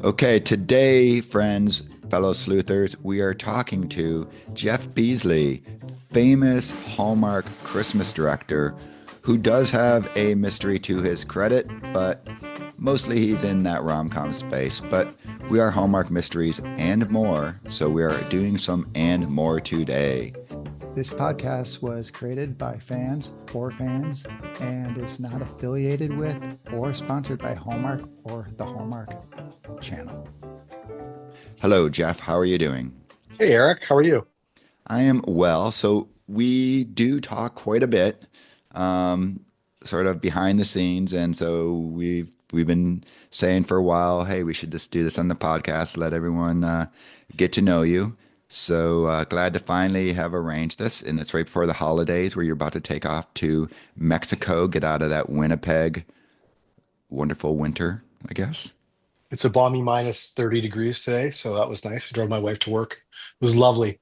Okay, today, friends, fellow sleuthers, we are talking to Jeff Beesley, famous Hallmark Christmas director, who does have a mystery to his credit, but mostly he's in that rom-com space. But we are Hallmark Mysteries and more, so we are doing some and more today. This podcast was created by fans for fans and is not affiliated with or sponsored by Hallmark or the Hallmark channel. Hello, Jeff. How are you doing? Hey Eric, how are you? I am well. So we do talk quite a bit, um, sort of behind the scenes, and so we've been saying for a while, hey, we should just do this on the podcast, let everyone get to know you. So glad to finally have arranged this, and it's right before the holidays where you're about to take off to Mexico, get out of that Winnipeg wonderful winter, I guess. It's a balmy minus 30 degrees today, so that was nice. I drove my wife to work. It was lovely.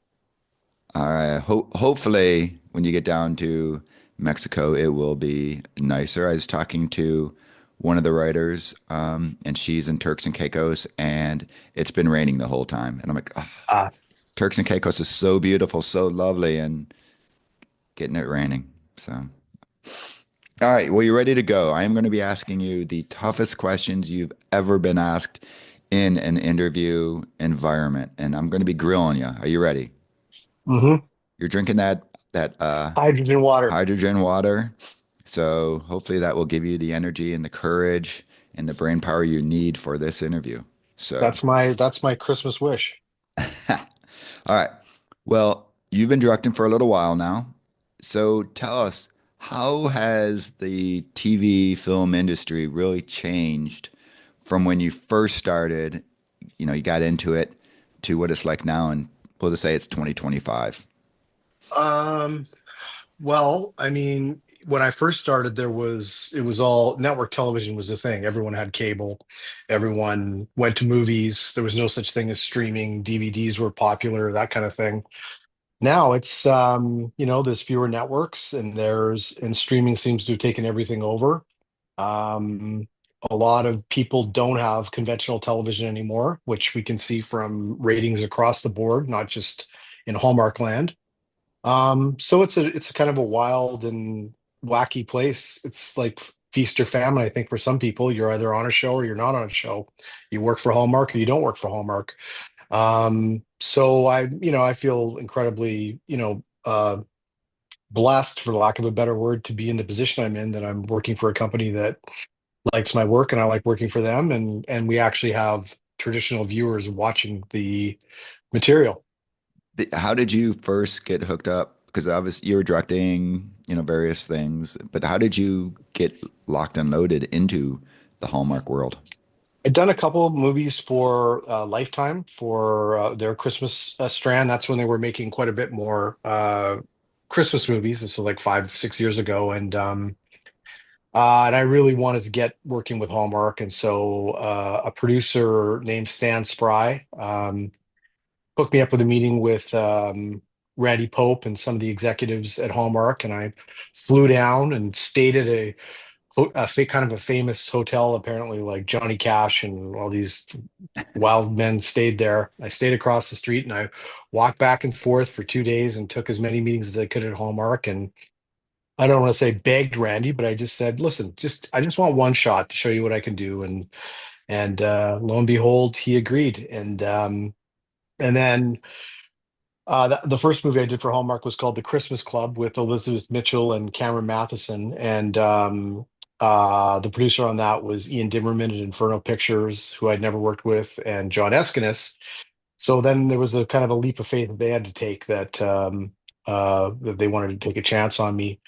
All right. Hopefully, when you get down to Mexico, it will be nicer. I was talking to one of the writers, and she's in Turks and Caicos, and it's been raining the whole time. And I'm like, "Ah, Uh, Turks and Caicos is so beautiful, so lovely, and getting it raining." So, all right. Well, you ready to go? I am going to be asking you the toughest questions you've ever been asked in an interview environment, and I'm going to be grilling you. Are you ready? hmm You're drinking that Hydrogen water. hydrogen water. So hopefully that will give you the energy and the courage and the brain power you need for this interview. So, That's my Christmas wish. all right. Well, you've been directing for a little while now. So tell us, how has the TV film industry really changed from when you first started, you got into it to what it's like now? And we'll just say it's 2025. Um, well, when I first started, it was all network television was the thing. Everyone had cable, everyone went to movies. There was no such thing as streaming. DVDs were popular, that kind of thing. Now it's there's fewer networks and streaming seems to have taken everything over. Um, a lot of people don't have conventional television anymore, which we can see from ratings across the board, not just in Hallmark land. So it's a kind of a wild and wacky place. It's like feast or famine, I think, for some people. You're either on a show or you're not on a show. You work for Hallmark or you don't work for Hallmark. So I feel incredibly, blessed, for lack of a better word, to be in the position I'm in, that I'm working for a company that likes my work and I like working for them, and we actually have traditional viewers watching the material. How did you first get hooked up? Because obviously you were directing, various things, but how did you get locked and loaded into the Hallmark world? I'd done a couple of movies for Lifetime for their Christmas strand. That's when they were making quite a bit more Christmas movies. This was like 5, 6 years ago, and I really wanted to get working with Hallmark, and so a producer named Stan Spry hooked me up with a meeting with Randy Pope and some of the executives at Hallmark, and I flew down and stayed at kind of a famous hotel. Apparently, like Johnny Cash and all these wild men stayed there. I stayed across the street, and I walked back and forth for 2 days and took as many meetings as I could at Hallmark. And I don't want to say begged Randy, but I just said, "Listen, I just want one shot to show you what I can do." And lo and behold, he agreed. And then the first movie I did for Hallmark was called The Christmas Club with Elizabeth Mitchell and Cameron Matheson. And the producer on that was Ian Dimmerman at Inferno Pictures, who I'd never worked with, and John Eskenis. So then there was a kind of a leap of faith that they had to take, that they wanted to take a chance on me.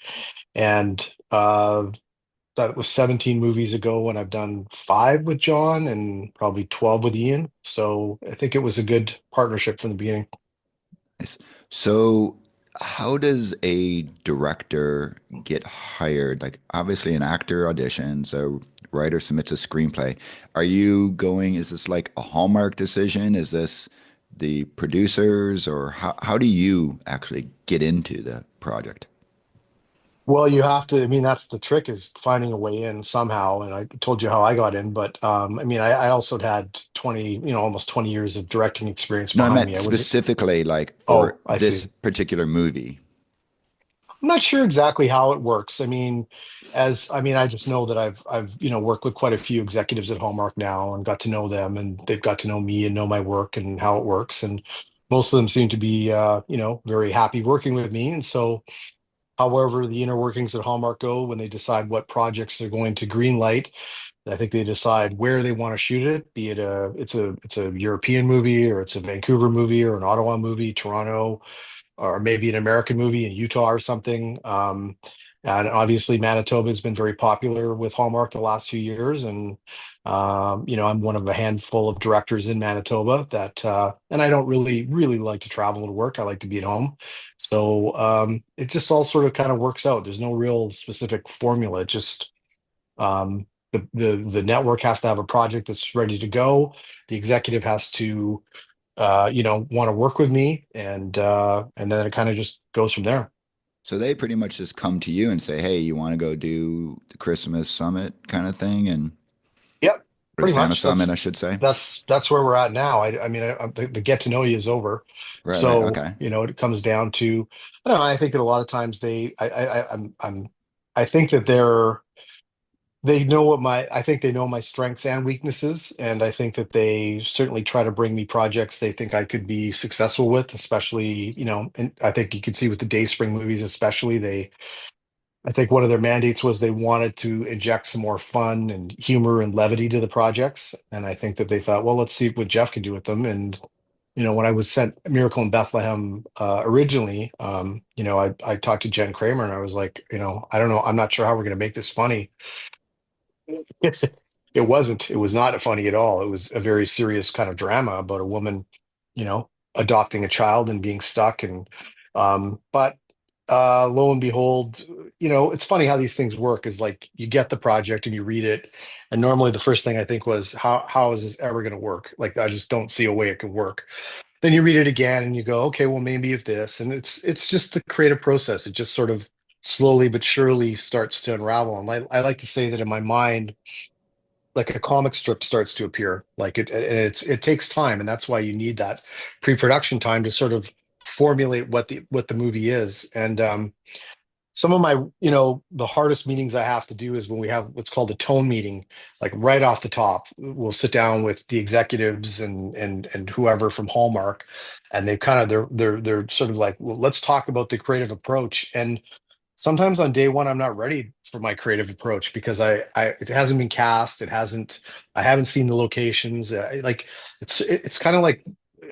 And that was 17 movies ago, and I've done five with John and probably 12 with Ian. So I think it was a good partnership from the beginning. Nice. So, how does a director get hired? Like, obviously, an actor auditions, a writer submits a screenplay. Is this like a Hallmark decision? Is this the producers, or how do you actually get into the project? Well, you have to, I mean, that's the trick is finding a way in somehow. And I told you how I got in, but I mean, I also had 20, almost 20 years of directing experience No, I behind meant me. I was, specifically like for oh, I this see. particular movie. I'm not sure exactly how it works. I mean, I just know that I've worked with quite a few executives at Hallmark now and got to know them, and they've got to know me and know my work and how it works. And most of them seem to be, very happy working with me. And so, however, the inner workings at Hallmark go when they decide what projects they're going to green light, I think they decide where they want to shoot it, be it it's a European movie or it's a Vancouver movie or an Ottawa movie, Toronto, or maybe an American movie in Utah or something. And obviously, Manitoba has been very popular with Hallmark the last few years, and I'm one of a handful of directors in Manitoba and I don't really like to travel to work. I like to be at home, so it just all sort of kind of works out. There's no real specific formula. It just the network has to have a project that's ready to go. The executive has to want to work with me, and then it kind of just goes from there. So they pretty much just come to you and say, "Hey, you want to go do the Christmas summit kind of thing?" And Yep, or the pretty Santa much. Summit, I should say. That's where we're at now. I mean, the get to know you is over, Right, right. so Okay. it comes down to. I don't know. I think that a lot of times I think that they know I think they know my strengths and weaknesses, and I think that they certainly try to bring me projects they think I could be successful with, especially, and I think you could see with the Dayspring movies, especially I think one of their mandates was they wanted to inject some more fun and humor and levity to the projects. And I think that they thought, well, let's see what Jeff can do with them. And, when I was sent Miracle in Bethlehem originally, I talked to Jen Kramer and I was like, I don't know, I'm not sure how we're going to make this funny. It's, it wasn't. It was not funny at all. It was a very serious kind of drama about a woman, adopting a child and being stuck. But lo and behold, it's funny how these things work. Is like you get the project and you read it, and normally the first thing I think was, how is this ever going to work? Like I just don't see a way it could work. Then you read it again and you go, okay, well maybe if this, and it's just the creative process. It just sort of slowly but surely starts to unravel. And I like to say that in my mind like a comic strip starts to appear like it takes time, and that's why you need that pre-production time to sort of formulate what the movie is. And some of my the hardest meetings I have to do is when we have what's called a tone meeting, like right off the top we'll sit down with the executives and whoever from Hallmark, and they kind of they're sort of like, well, let's talk about the creative approach. And sometimes on day one I'm not ready for my creative approach because I it hasn't been cast, I haven't seen the locations, like it's kind of like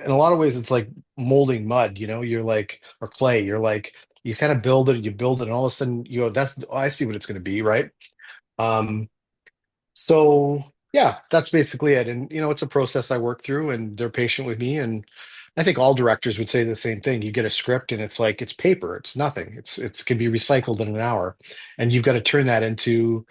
in a lot of ways it's like molding mud, you're like, or clay, you're like, you kind of build it and all of a sudden you go, that's, oh, I see what it's going to be, right? um so yeah, that's basically it. And it's a process I work through, and they're patient with me. And I think all directors would say the same thing. You get a script and it's like it's paper, it's nothing. It can be recycled in an hour. And you've got to turn that into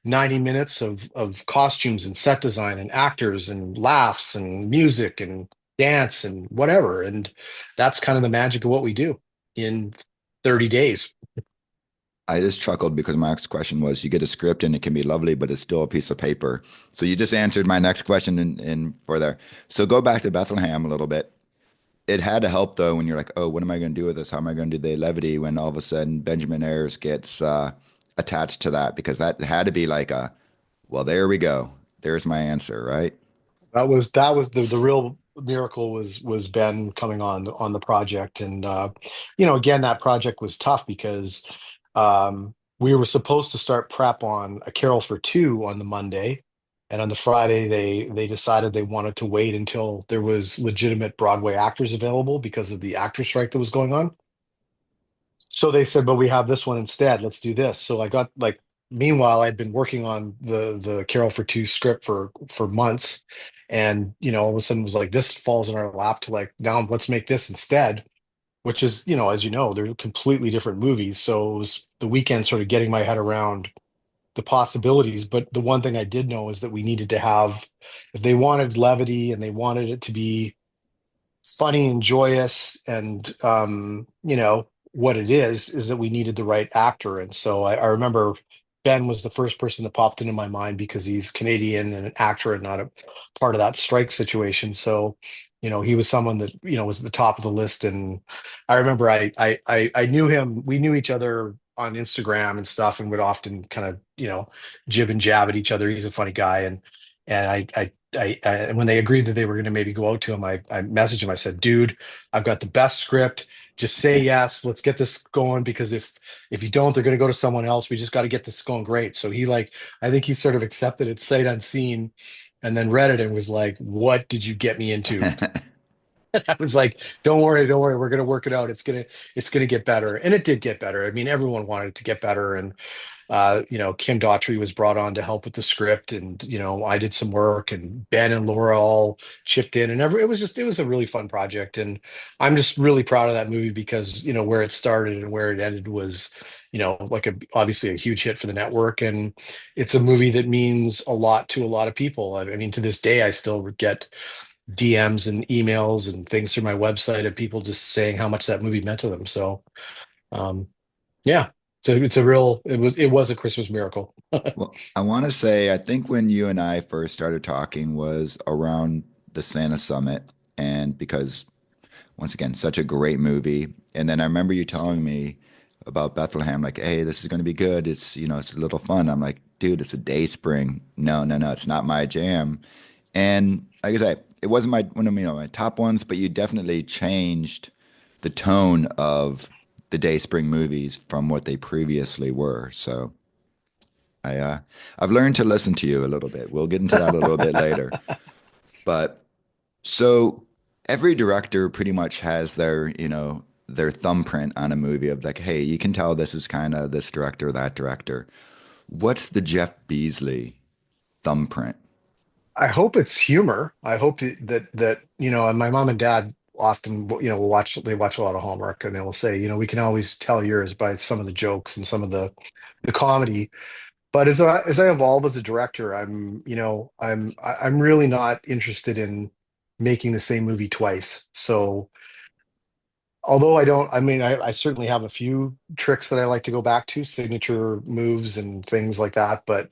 90 minutes of costumes and set design and actors and laughs and music and dance and whatever. And that's kind of the magic of what we do in 30 days. I just chuckled because my next question was you get a script and it can be lovely, but it's still a piece of paper. So you just answered my next question in for there. So go back to Bethlehem a little bit. It had to help though when you're like, oh, what am I going to do with this? How am I going to do the levity when all of a sudden Benjamin Ayres gets attached to that? Because that had to be like well, there we go. There's my answer, right? That was the real miracle was Ben coming on the project. And again, that project was tough because we were supposed to start prep on A Carol for Two on the Monday, and on the Friday they decided they wanted to wait until there was legitimate Broadway actors available because of the actor strike that was going on. So they said, but we have this one instead. Let's do this. So I got like, meanwhile, I'd been working on the Carol for Two script for months. And all of a sudden it was like this falls in our lap to like, now let's make this instead, which is, as they're completely different movies. So it was the weekend sort of getting my head around the possibilities. But the one thing I did know is that we needed to have, if they wanted levity and they wanted it to be funny and joyous and what it is that we needed the right actor. And so I remember Ben was the first person that popped into my mind because he's Canadian and an actor and not a part of that strike situation. So, he was someone that, was at the top of the list. And I remember I knew him, we knew each other on Instagram and stuff and would often kind of, jib and jab at each other. He's a funny guy. And when they agreed that they were going to maybe go out to him, I messaged him. I said, dude, I've got the best script. Just say yes. Let's get this going because if you don't, they're going to go to someone else. We just got to get this going great. So I think he sort of accepted it sight unseen, and then read it and was like, "What did you get me into?" I was like, don't worry, don't worry. We're going to work it out. It's going to get better." And it did get better. I mean, everyone wanted it to get better. And, Kim Daughtry was brought on to help with the script. And, I did some work and Ben and Laura all chipped in and it was a really fun project. And I'm just really proud of that movie because, where it started and where it ended was, obviously a huge hit for the network. And it's a movie that means a lot to a lot of people. I mean, to this day, I still get DMs and emails and things through my website of people just saying how much that movie meant to them. So, um, yeah, so it was a Christmas miracle. Well, I want to say, I think when you and I first started talking was around the Santa Summit, and because once again, such a great movie. And then I remember you telling me about Bethlehem, like, hey, this is going to be good. It's a little fun. I'm like, dude, it's a day spring. No, no, no, it's not my jam. And like I said, it wasn't one of my top ones, but you definitely changed the tone of the day spring movies from what they previously were. So I've learned to listen to you a little bit. We'll get into that a little bit later. But so every director pretty much has their thumbprint on a movie of like, hey, you can tell this is kind of this director, that director. What's the Jeff Beesley thumbprint? I hope it's humor. I hope that and my mom and dad often will watch a lot of Hallmark and they will say, we can always tell yours by some of the jokes and some of the comedy. But as I evolve as a director, I'm really not interested in making the same movie twice. So although I don't, I mean, I certainly have a few tricks that I like to go back to, signature moves and things like that. But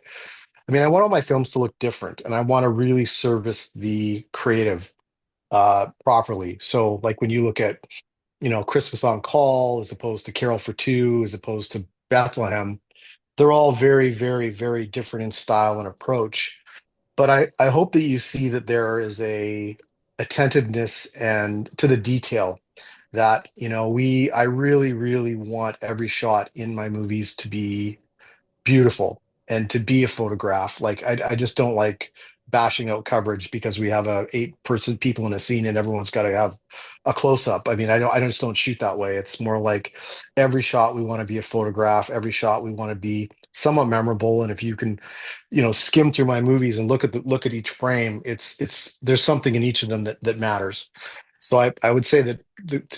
I mean, I want all my films to look different, and I want to really service the creative properly. So, like when you look at, Christmas on Call as opposed to Carol for Two, as opposed to Bethlehem, they're all very, very, very different in style and approach. But I hope that you see that there is a attentiveness and to the detail that, I really, really want every shot in my movies to be beautiful and to be a photograph. Like I just don't like bashing out coverage because we have a 8-person people in a scene and everyone's got to have a close up. I mean, I just don't shoot that way. It's more like every shot we want to be a photograph. Every shot we want to be somewhat memorable. And if you can, skim through my movies and look at each frame, it's there's something in each of them that matters. So I would say that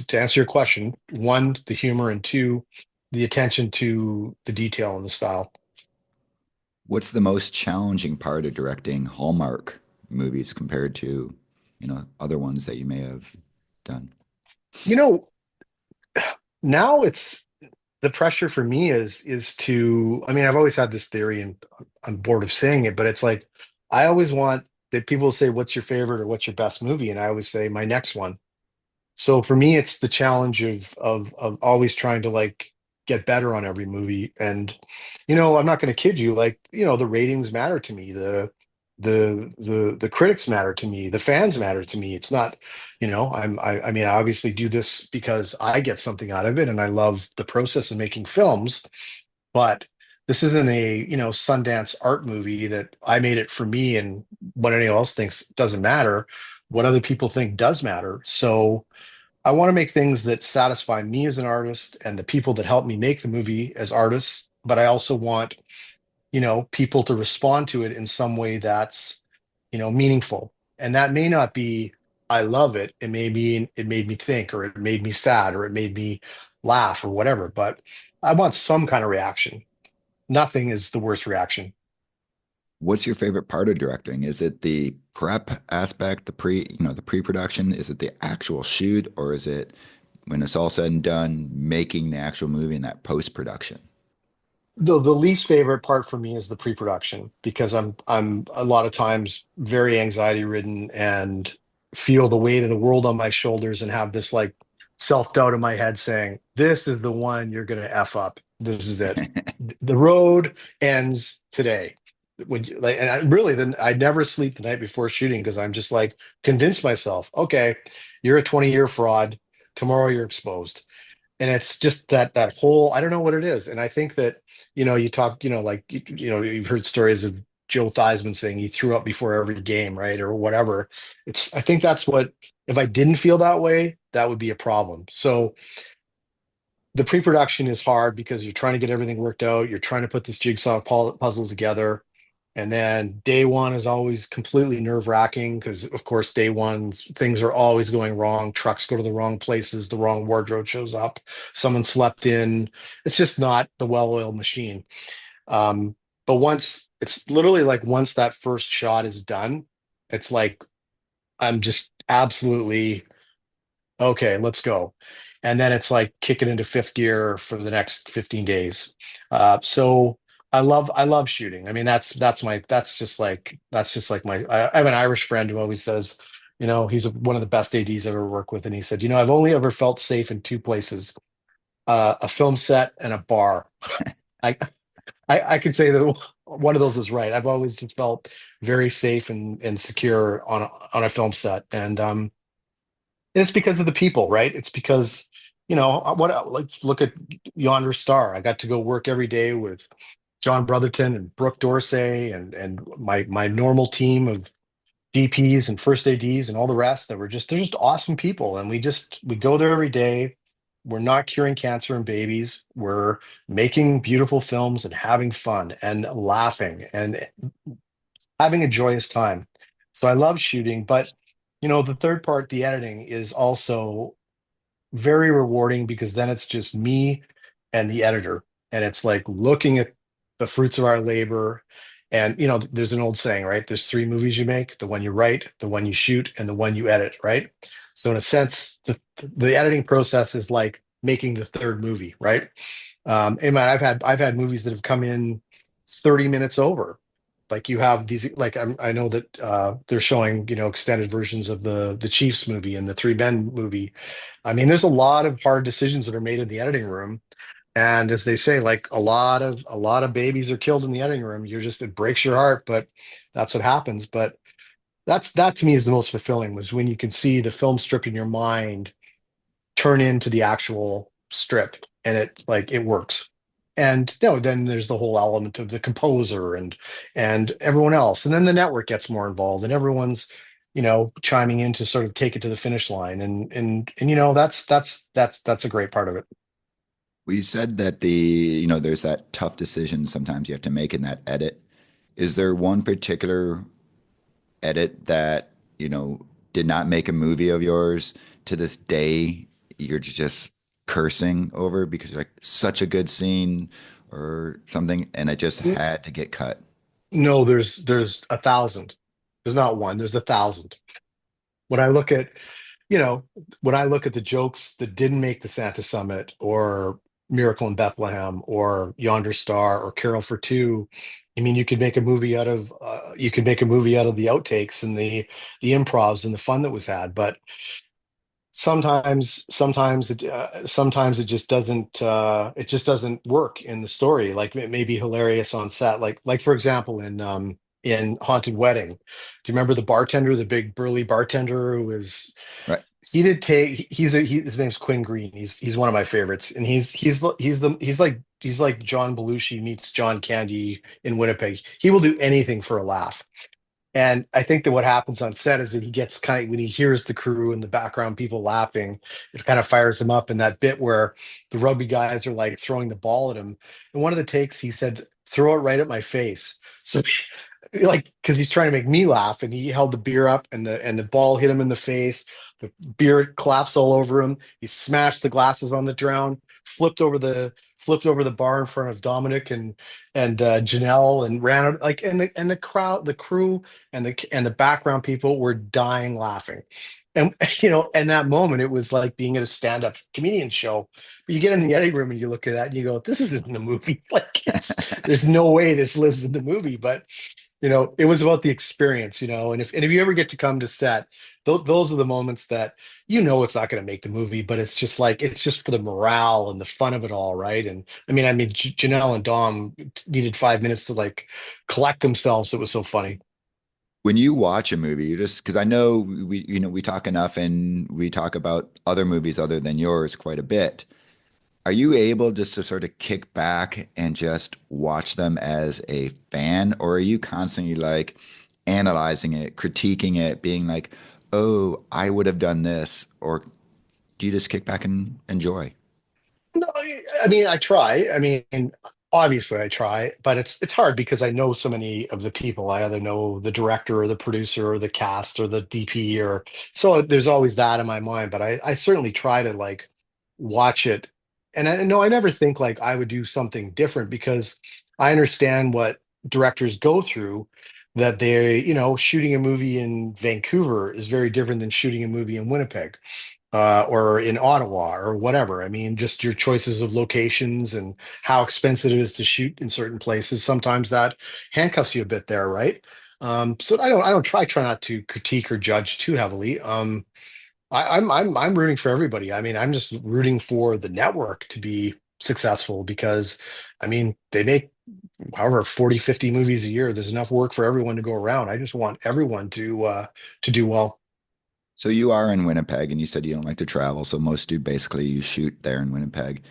to answer your question, one, the humor, and two, the attention to the detail and the style. What's the most challenging part of directing Hallmark movies compared to, other ones that you may have done? You know, now it's the pressure for me is to, I mean, I've always had this theory and I'm bored of saying it, but it's like I always want that people say, what's your favorite or what's your best movie? And I always say my next one. So for me, it's the challenge of always trying to like get better on every movie. And I'm not going to kid you, like the ratings matter to me, the critics matter to me, the fans matter to me. It's not, I mean, I obviously do this because I get something out of it, and I love the process of making films. But this isn't a Sundance art movie that I made it for me, and what anyone else thinks doesn't matter. What other people think does matter. So I want to make things that satisfy me as an artist and the people that help me make the movie as artists. But I also want, people to respond to it in some way that's, meaningful. And that may not be, I love it. It may be, it made me think, or it made me sad, or it made me laugh, or whatever. But I want some kind of reaction. Nothing is the worst reaction. What's your favorite part of directing? Is it the prep aspect, the pre-production? Is it the actual shoot, or is it when it's all said and done, making the actual movie and that post production? The least favorite part for me is the pre-production because I'm a lot of times very anxiety ridden and feel the weight of the world on my shoulders and have this like self-doubt in my head saying, this is the one you're gonna F up. This is it. The road ends today. Would you, like, and I really then I never sleep the night before shooting because I'm just like convince myself, okay, you're a 20-year fraud. Tomorrow you're exposed, and it's just that whole I don't know what it is. And I think that you talk like you've heard stories of Joe Theismann saying he threw up before every game, right, or whatever. It's I think that's what if I didn't feel that way, that would be a problem. So the pre-production is hard because you're trying to get everything worked out, you're trying to put this jigsaw puzzle together, and then day one is always completely nerve-wracking because, of course, day one things are always going wrong. Trucks go to the wrong places, the wrong wardrobe shows up, someone slept in. It's just not the well-oiled machine. But once it's literally like once that first shot is done, it's like I'm just absolutely okay, let's go. And then it's like kicking into fifth gear for the next 15 days. So I love shooting. I mean, that's just like I have an Irish friend who always says, he's one of the best ADs I've ever worked with. And he said, I've only ever felt safe in two places, a film set and a bar. I, I could say that one of those is right. I've always just felt very safe and secure on a film set. And it's because of the people, right? It's because, what like look at Yonder Star. I got to go work every day with John Brotherton and Brooke Dorsey and my normal team of DPs and first ADs and all the rest that they're just awesome people. And we go there every day. We're not curing cancer in babies. We're making beautiful films and having fun and laughing and having a joyous time. So I love shooting, but the third part, the editing, is also very rewarding because then it's just me and the editor. And it's like looking at the fruits of our labor. And, there's an old saying, right? There's three movies you make, the one you write, the one you shoot, and the one you edit, right? So in a sense, the editing process is like making the third movie, right? And man, I've had movies that have come in 30 minutes over. Like you have these, like I know that they're showing, extended versions of the Chiefs movie and the Three Men movie. I mean, there's a lot of hard decisions that are made in the editing room, and as they say, like a lot of babies are killed in the editing room. It breaks your heart, but that's what happens. But that to me is the most fulfilling was when you can see the film strip in your mind turn into the actual strip and it works. And then there's the whole element of the composer and everyone else, and then the network gets more involved and everyone's chiming in to sort of take it to the finish line, and that's a great part of it. Well, you said that there's that tough decision sometimes you have to make in that edit. Is there one particular edit that, did not make a movie of yours to this day you're just cursing over because you're like such a good scene or something and it just had to get cut? No, there's a thousand. There's not one, there's a thousand. When I look at, you know, when I look at the jokes that didn't make the Santa Summit or Miracle in Bethlehem or Yonder Star or Carol for Two, I mean, you could make a movie out of the outtakes and the improvs and the fun that was had. But sometimes it just doesn't work in the story. Like it may be hilarious on set. Like for example, in Haunted Wedding, do you remember the bartender, the big burly bartender who was Right. he did take his name's Quinn Green. He's one of my favorites, and he's like John Belushi meets John Candy in Winnipeg. He will do anything for a laugh. And I think that what happens on set is that he gets kind of, when he hears the crew in the background, people laughing, it kind of fires him up. In that bit where the rugby guys are like throwing the ball at him, and one of the takes he said, "Throw it right at my face." So like because he's trying to make me laugh, and he held the beer up, and the ball hit him in the face. The beer collapsed all over him. He smashed the glasses on the ground, flipped over the bar in front of Dominic and Janelle, and ran out like, and the crowd, the crew, and the background people were dying laughing. And in that moment, it was like being at a stand-up comedian show. But you get in the editing room and you look at that and you go, "This isn't a movie. Like, there's no way this lives in the movie." But it was about the experience, and if you ever get to come to set, those are the moments that it's not going to make the movie, but it's just like it's just for the morale and the fun of it all, right? And I mean, Janelle and Dom needed 5 minutes to like collect themselves. It was so funny. When you watch a movie, you just because I know we talk enough and we talk about other movies other than yours quite a bit. Are you able just to sort of kick back and just watch them as a fan, or are you constantly like analyzing it, critiquing it, being like, "Oh, I would have done this," or do you just kick back and enjoy? No, I mean, I try. I mean, obviously, I try, but it's hard because I know so many of the people. I either know the director or the producer or the cast or the DP, or so there's always that in my mind. But I certainly try to like watch it, and I know I never think like I would do something different because I understand what directors go through. That shooting a movie in Vancouver is very different than shooting a movie in Winnipeg or in Ottawa or whatever. I mean, just your choices of locations and how expensive it is to shoot in certain places. Sometimes that handcuffs you a bit there, right? So I don't try not to critique or judge too heavily. I'm rooting for everybody. I mean, I'm just rooting for the network to be successful because, I mean, they make however 40, 50 movies a year. There's enough work for everyone to go around. I just want everyone to do well. So you are in Winnipeg, and you said you don't like to travel. So most do basically you shoot there in Winnipeg.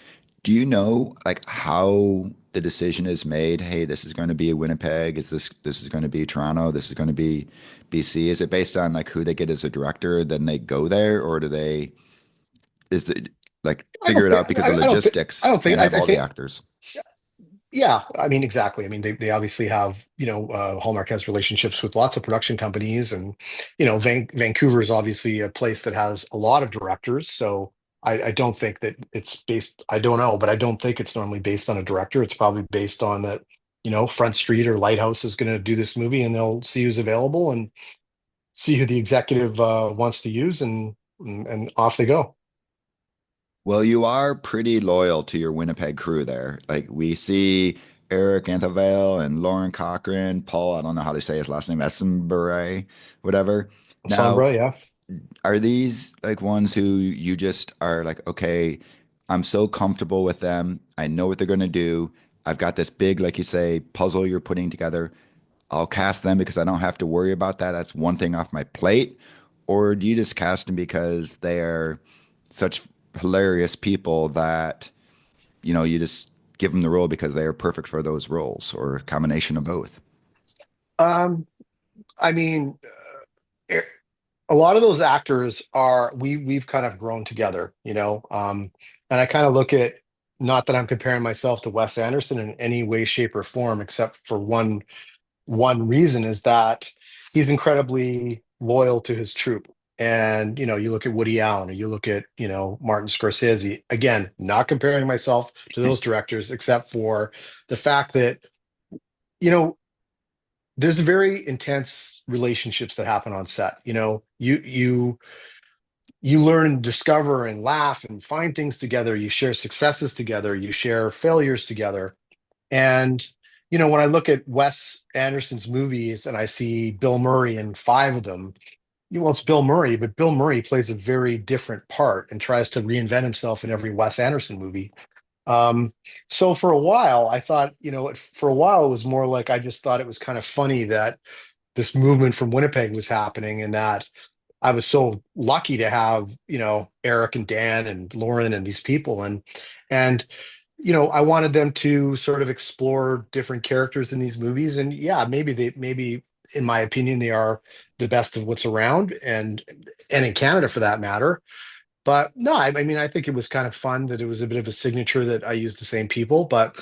Do you know like how the decision is made? Hey, this is going to be Winnipeg. This is going to be Toronto? This is going to be BC? Is it based on like who they get as a director, then they go there, or do they is the like I figure don't it think out because I, of I don't think I logistics don't think and have I all the think actors? yeah, I mean exactly. I mean they obviously have, Hallmark has relationships with lots of production companies, and Vancouver is obviously a place that has a lot of directors. So I don't think that it's based, I don't know, but I don't think it's normally based on a director. It's probably based on that, Front Street or Lighthouse is going to do this movie, and they'll see who's available and see who the executive wants to use, and off they go. Well, you are pretty loyal to your Winnipeg crew there. Like we see Eric Anthovel and Lauren Cochran, Paul, I don't know how to say his last name, Essenberet, whatever. Now, Sombra, yeah. are these like ones who you just are like, okay, I'm so comfortable with them. I know what they're going to do. I've got this big, like you say, puzzle you're putting together. I'll cast them because I don't have to worry about that. That's one thing off my plate. Or do you just cast them because they are such hilarious people that, you just give them the role because they are perfect for those roles or a combination of both? Um, I mean, a lot of those actors are we've kind of grown together, and I kind of look at, not that I'm comparing myself to Wes Anderson in any way, shape, or form, except for one reason is that he's incredibly loyal to his troupe. And you look at Woody Allen, or you look at Martin Scorsese. Again, not comparing myself to those directors, except for the fact that you know there's very intense relationships that happen on set. You learn and discover and laugh and find things together. You share successes together. You share failures together. And when I look at Wes Anderson's movies and I see Bill Murray in five of them, well, it's Bill Murray, but Bill Murray plays a very different part and tries to reinvent himself in every Wes Anderson movie. Um, so for a while, I thought, for a while it was more like I just thought it was kind of funny that this movement from Winnipeg was happening, and that I was so lucky to have, Eric and Dan and Lauren and these people, and I wanted them to sort of explore different characters in these movies. And yeah, maybe in my opinion they are the best of what's around, and in Canada for that matter. But no, I mean, I think it was kind of fun that it was a bit of a signature that I used the same people. But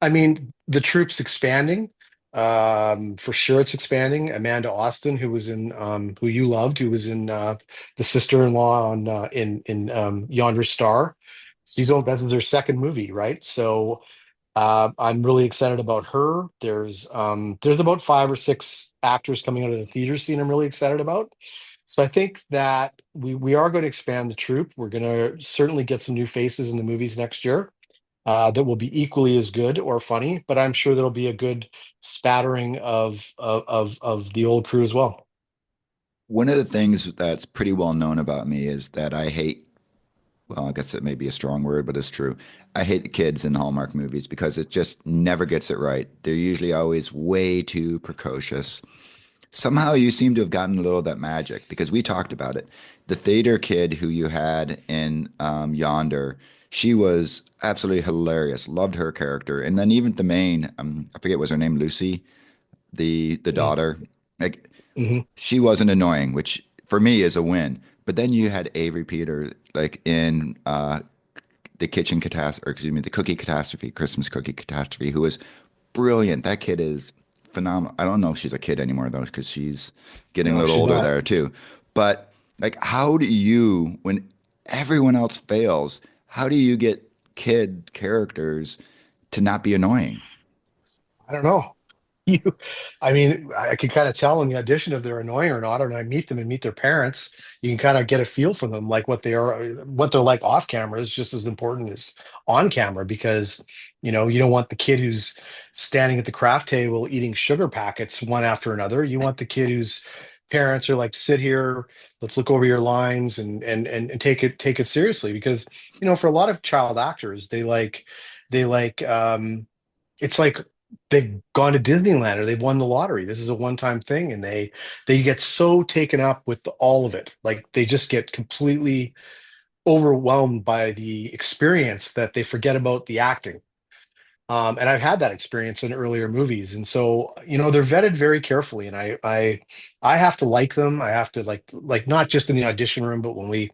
I mean, the troops expanding. For sure, it's expanding. Amanda Austin, who was in who you loved, who was in the sister-in-law on in Yonder Star. She's on, that's their second movie, right? So I'm really excited about her. There's about five or six actors coming out of the theater scene I'm really excited about. So I think that we are going to expand the troupe. We're going to certainly get some new faces in the movies next year that will be equally as good or funny, but I'm sure there'll be a good spattering of the old crew as well. One of the things that's pretty well known about me is that I hate, well, I guess it may be a strong word, but it's true. I hate the kids in Hallmark movies because it just never gets it right. They're usually always way too precocious. Somehow you seem to have gotten a little of that magic because we talked about it. The theater kid who you had in Yonder, she was absolutely hilarious. Loved her character, and then even the main, I forget was her name, Lucy, the daughter. Like Mm-hmm. she wasn't annoying, which for me is a win. But then you had Avery Peter like in the kitchen catastrophe, or excuse me, the cookie catastrophe, Christmas cookie catastrophe, who was brilliant. That kid is phenomenal. I don't know if she's a kid anymore though, because she's getting a No, little she's older not. there too. But like, how do you, when everyone else fails, how do you get kid characters to not be annoying? I don't know. You, I mean, I can kind of tell in the audition if they're annoying or not, or when I meet them and meet their parents, you can kind of get a feel for them, like what they are, what they're like off camera is just as important as on camera because, you don't want the kid who's standing at the craft table eating sugar packets one after another. You want the kid whose parents are like, sit here, let's look over your lines and take it seriously because, for a lot of child actors, they like it's like they've gone to Disneyland or they've won the lottery. This is a one-time thing, and they get so taken up with all of it. Like they just get completely overwhelmed by the experience that they forget about the acting. And I've had that experience in earlier movies, and so they're vetted very carefully. And I have to like them. I have to like not just in the audition room, but when we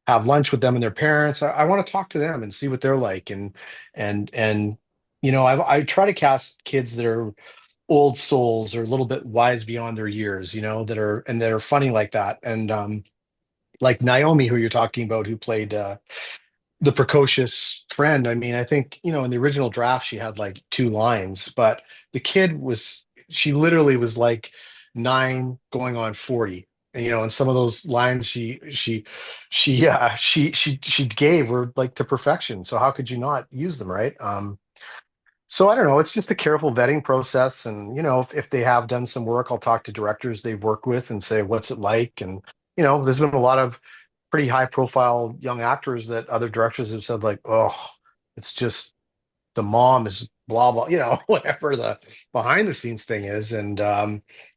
have lunch with them and their parents. I want to talk to them and see what they're like. And I try to cast kids that are old souls or a little bit wise beyond their years, that are funny like that. And like Naomi, who you're talking about, who played the precocious friend. I mean, I think, in the original draft, she had like two lines, but the kid she literally was like nine going on 40. And some of those lines she gave were like to perfection. So how could you not use them, right? So I don't know. It's just a careful vetting process. And, if they have done some work, I'll talk to directors they've worked with and say, what's it like? And, there's been a lot of pretty high profile young actors that other directors have said, like, oh, it's just the mom is blah, blah, whatever the behind the scenes thing is. And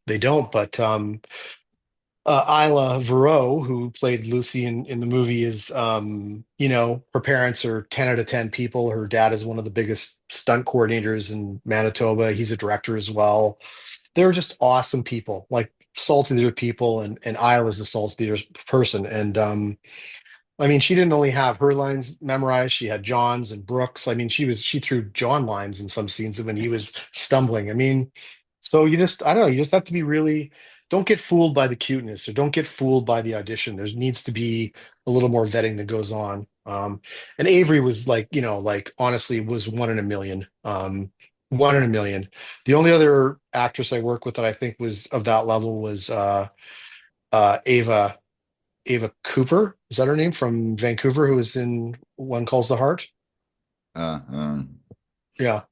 they don't. But Isla Verow, who played Lucy in the movie, her parents are 10 out of 10 people. Her dad is one of the biggest stunt coordinators in Manitoba. He's a director as well. They're just awesome people, like Salt Theater people, and Isla's a Salt Theater person. And I mean, she didn't only have her lines memorized, she had John's and Brooks. I mean, she threw John lines in some scenes when he was stumbling. I mean, so I don't know, you just have to be really, don't get fooled by the cuteness or don't get fooled by the audition. There needs to be a little more vetting that goes on. And Avery was like, like honestly was one in a million. One in a million. The only other actress I worked with that I think was of that level was Ava Cooper. Is that her name from Vancouver? Who was in One Calls the Heart? Uh, um, Yeah,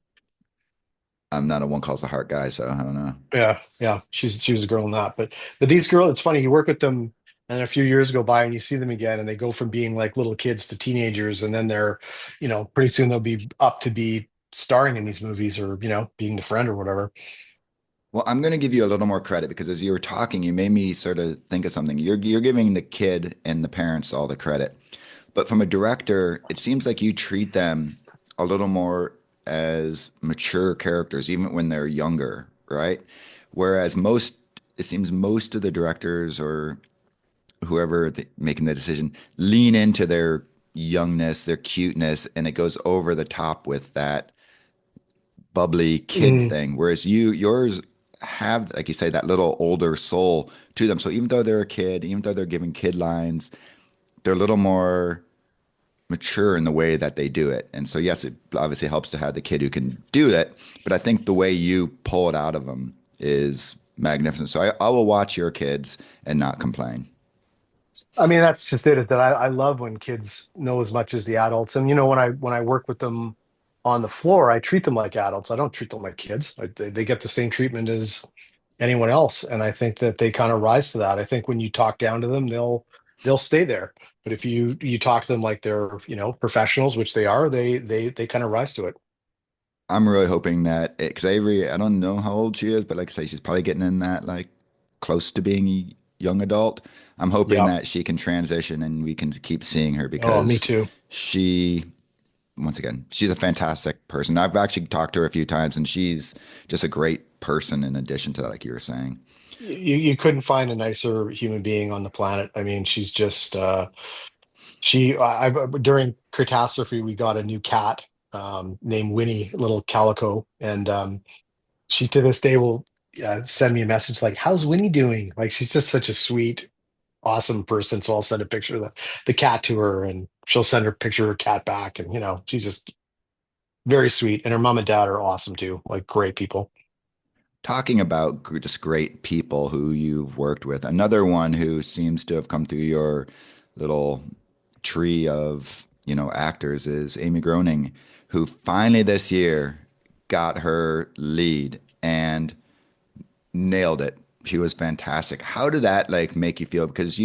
I'm not a one calls the heart guy, so I don't know. yeah. She was a girl in that. But these girls, it's funny. You work with them, and a few years go by, and you see them again, and they go from being like little kids to teenagers, and then they're, pretty soon they'll be up to be starring in these movies or being the friend or whatever. Well, I'm going to give you a little more credit because as you were talking, you made me sort of think of something. You're giving the kid and the parents all the credit. But from a director, it seems like you treat them a little more as mature characters, even when they're younger, right? Whereas it seems most of the directors or whoever making the decision lean into their youngness, their cuteness, and it goes over the top with that bubbly kid Mm. thing, whereas yours have, like you say, that little older soul to them. So even though they're a kid, even though they're giving kid lines, they're a little more mature in the way that they do it. And so, yes, it obviously helps to have the kid who can do it, but I think the way you pull it out of them is magnificent. So I will watch your kids and not complain. I mean, that's just it. That I love when kids know as much as the adults. And you know, when I work with them on the floor, I treat them like adults. I don't treat them like kids. They get the same treatment as anyone else. And I think that they kind of rise to that. I think when you talk down to them, they'll stay there. But if you talk to them like they're, professionals, which they are, they kind of rise to it. I'm really hoping that because Avery, I don't know how old she is, but like I say, she's probably getting in that like close to being a young adult. I'm hoping Yeah. that she can transition and we can keep seeing her Oh, me because too. she, once again, she's a fantastic person. I've actually talked to her a few times and she's just a great person in addition to that, like you were saying. You couldn't find a nicer human being on the planet. I mean, she's just during catastrophe we got a new cat named Winnie, little calico, and she to this day will send me a message like, "How's Winnie doing?" Like she's just such a sweet, awesome person. So I'll send a picture of the cat to her, and she'll send her picture of her cat back, and she's just very sweet. And her mom and dad are awesome too, like great people. Talking about just great people who you've worked with, another one who seems to have come through your little tree of, actors is Amy Groening, who finally this year got her lead and nailed it. She was fantastic. How did that like make you feel? Because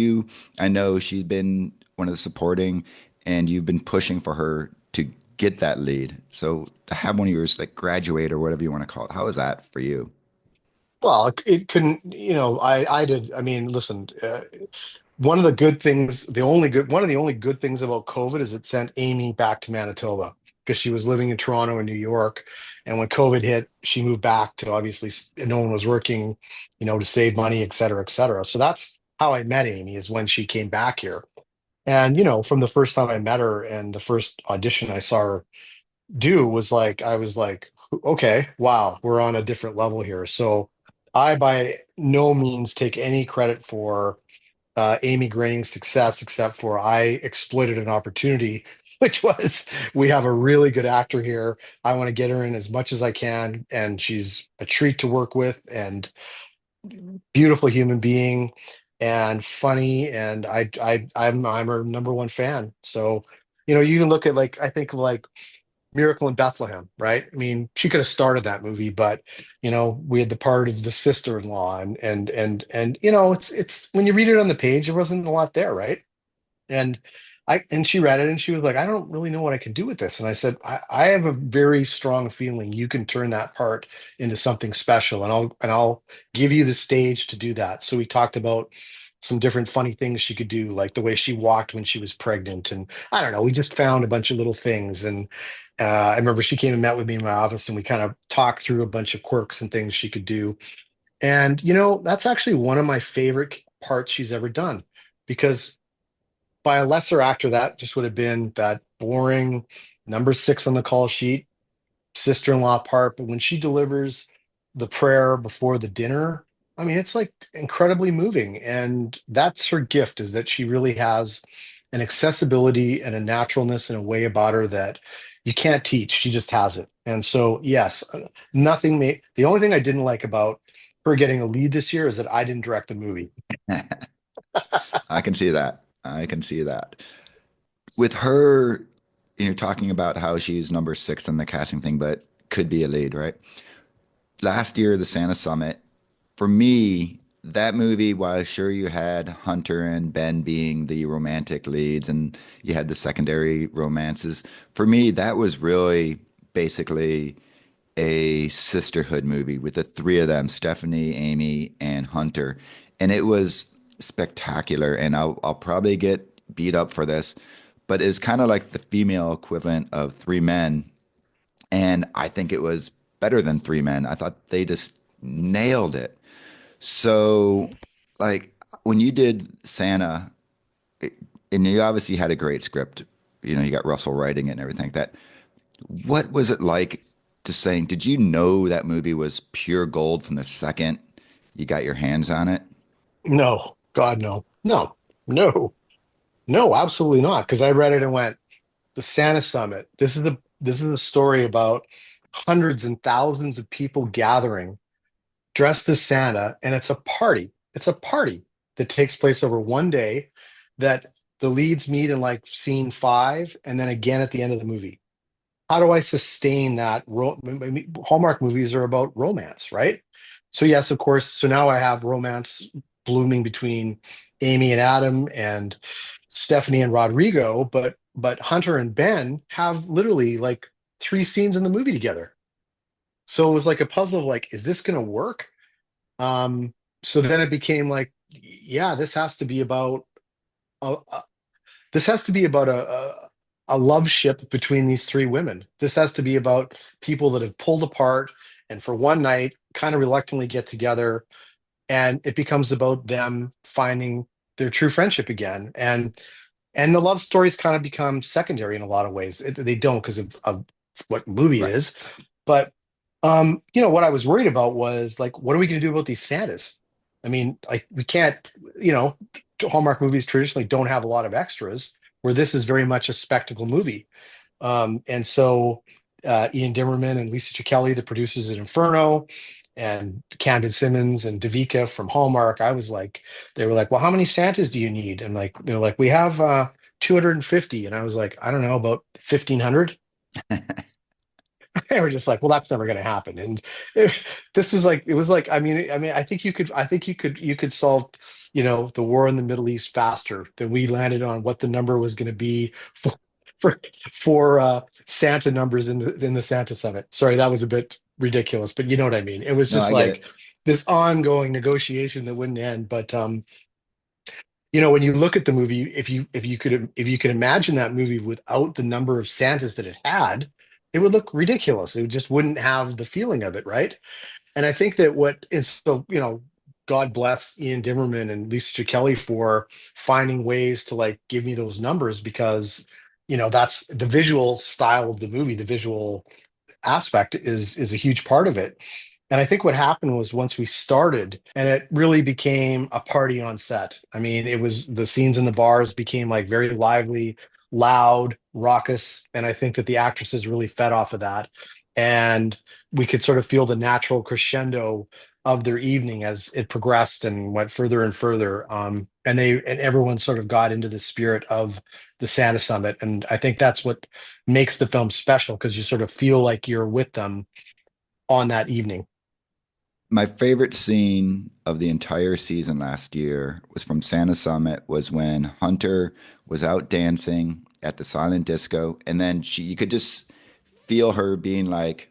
I know she's been one of the supporting and you've been pushing for her to get that lead. So to have one of yours like graduate or whatever you want to call it, how is that for you? Well, it couldn't, I did. I mean, listen, one of the good things, one of the only good things about COVID is it sent Amy back to Manitoba because she was living in Toronto and New York. And when COVID hit, she moved back to obviously, and no one was working, to save money, et cetera, et cetera. So that's how I met Amy is when she came back here. And, from the first time I met her and the first audition I saw her do was like, I was like, okay, wow, we're on a different level here. So I by no means take any credit for Amy Groening's success, except for I exploited an opportunity, which was we have a really good actor here. I want to get her in as much as I can, and she's a treat to work with, and beautiful human being, and funny, and I'm her number one fan. So, you can look at like I think of like Miracle in Bethlehem, right? I mean, she could have started that movie, but we had the part of the sister-in-law, and it's when you read it on the page, there wasn't a lot there, right? And she read it and she was like, I don't really know what I can do with this. And I said, I have a very strong feeling you can turn that part into something special, and I'll give you the stage to do that. So we talked about some different funny things she could do, like the way she walked when she was pregnant. And I don't know, we just found a bunch of little things. And I remember she came and met with me in my office and we kind of talked through a bunch of quirks and things she could do. And that's actually one of my favorite parts she's ever done, because by a lesser actor, that just would have been that boring number six on the call sheet, sister-in-law part. But when she delivers the prayer before the dinner, I mean, it's like incredibly moving. And that's her gift, is that she really has an accessibility and a naturalness and a way about her that you can't teach. She just has it. And so, yes, the only thing I didn't like about her getting a lead this year is that I didn't direct the movie. I can see that. I can see that. With her, talking about how she's number six in the casting thing, but could be a lead, right? Last year, the Santa Summit, for me, that movie, while sure you had Hunter and Ben being the romantic leads and you had the secondary romances, for me, that was really basically a sisterhood movie with the three of them, Stephanie, Amy, and Hunter. And it was spectacular. And I'll probably get beat up for this, but it's kind of like the female equivalent of Three Men. And I think it was better than Three Men. I thought they just nailed it. So, like, when you did Santa, and you obviously had a great script, you got Russell writing it and everything like that. What was it like just saying, did you know that movie was pure gold from the second you got your hands on it? No, God, no, no, no, no, absolutely not. Because I read it and went, the Santa Summit. This is a story about hundreds and thousands of people gathering dressed as Santa, and it's a party. It's a party that takes place over one day that the leads meet in like scene five, and then again at the end of the movie. How do I sustain that? I mean, Hallmark movies are about romance, right? So yes, of course. So now I have romance blooming between Amy and Adam and Stephanie and Rodrigo, but Hunter and Ben have literally like three scenes in the movie together. So it was like a puzzle of like, is this going to work? So then it became like, yeah, a, a this has to be about a love ship between these three women. This has to be about people that have pulled apart and for one night kind of reluctantly get together, and it becomes about them finding their true friendship again. And the love stories kind of become secondary in a lot of ways. They don't because of what movie it Right. is, but what I was worried about was like, what are we going to do about these Santas? I mean, like we can't, you know, Hallmark movies traditionally don't have a lot of extras, where this is very much a spectacle movie. And so Ian Dimmerman and Lisa Cicchelli, the producers at Inferno, and Camden Simmons and Davika from Hallmark, I was like, they were like, well, how many Santas do you need? And like, they're like, we have 250. And I was like, I don't know, about 1,500. They were just like, well, that's never going to happen. And it, this was like, it was like, I mean, I think you could solve, the war in the Middle East faster than we landed on what the number was going to be for, for Santa numbers in the Santa Summit. Sorry, that was a bit ridiculous, but you know what I mean. It was No, just I get like it. this ongoing negotiation that wouldn't end. But when you look at the movie, if you could imagine that movie without the number of Santas that it had, it would look ridiculous. It just wouldn't have the feeling of it, right? And I think that what is so, God bless Ian Dimmerman and Lisa Kelly for finding ways to like give me those numbers, because that's the visual style of the movie. The visual aspect is a huge part of it. And I think what happened was once we started, and it really became a party on set. I mean, it was the scenes in the bars became like very lively, loud, raucous. And I think that the actresses really fed off of that. And we could sort of feel the natural crescendo of their evening as it progressed and went further and further. And everyone sort of got into the spirit of the Santa Summit. And I think that's what makes the film special, because you sort of feel like you're with them on that evening. My favorite scene of the entire season last year was from Santa Summit was when Hunter was out dancing at the silent disco, and then you could just feel her being like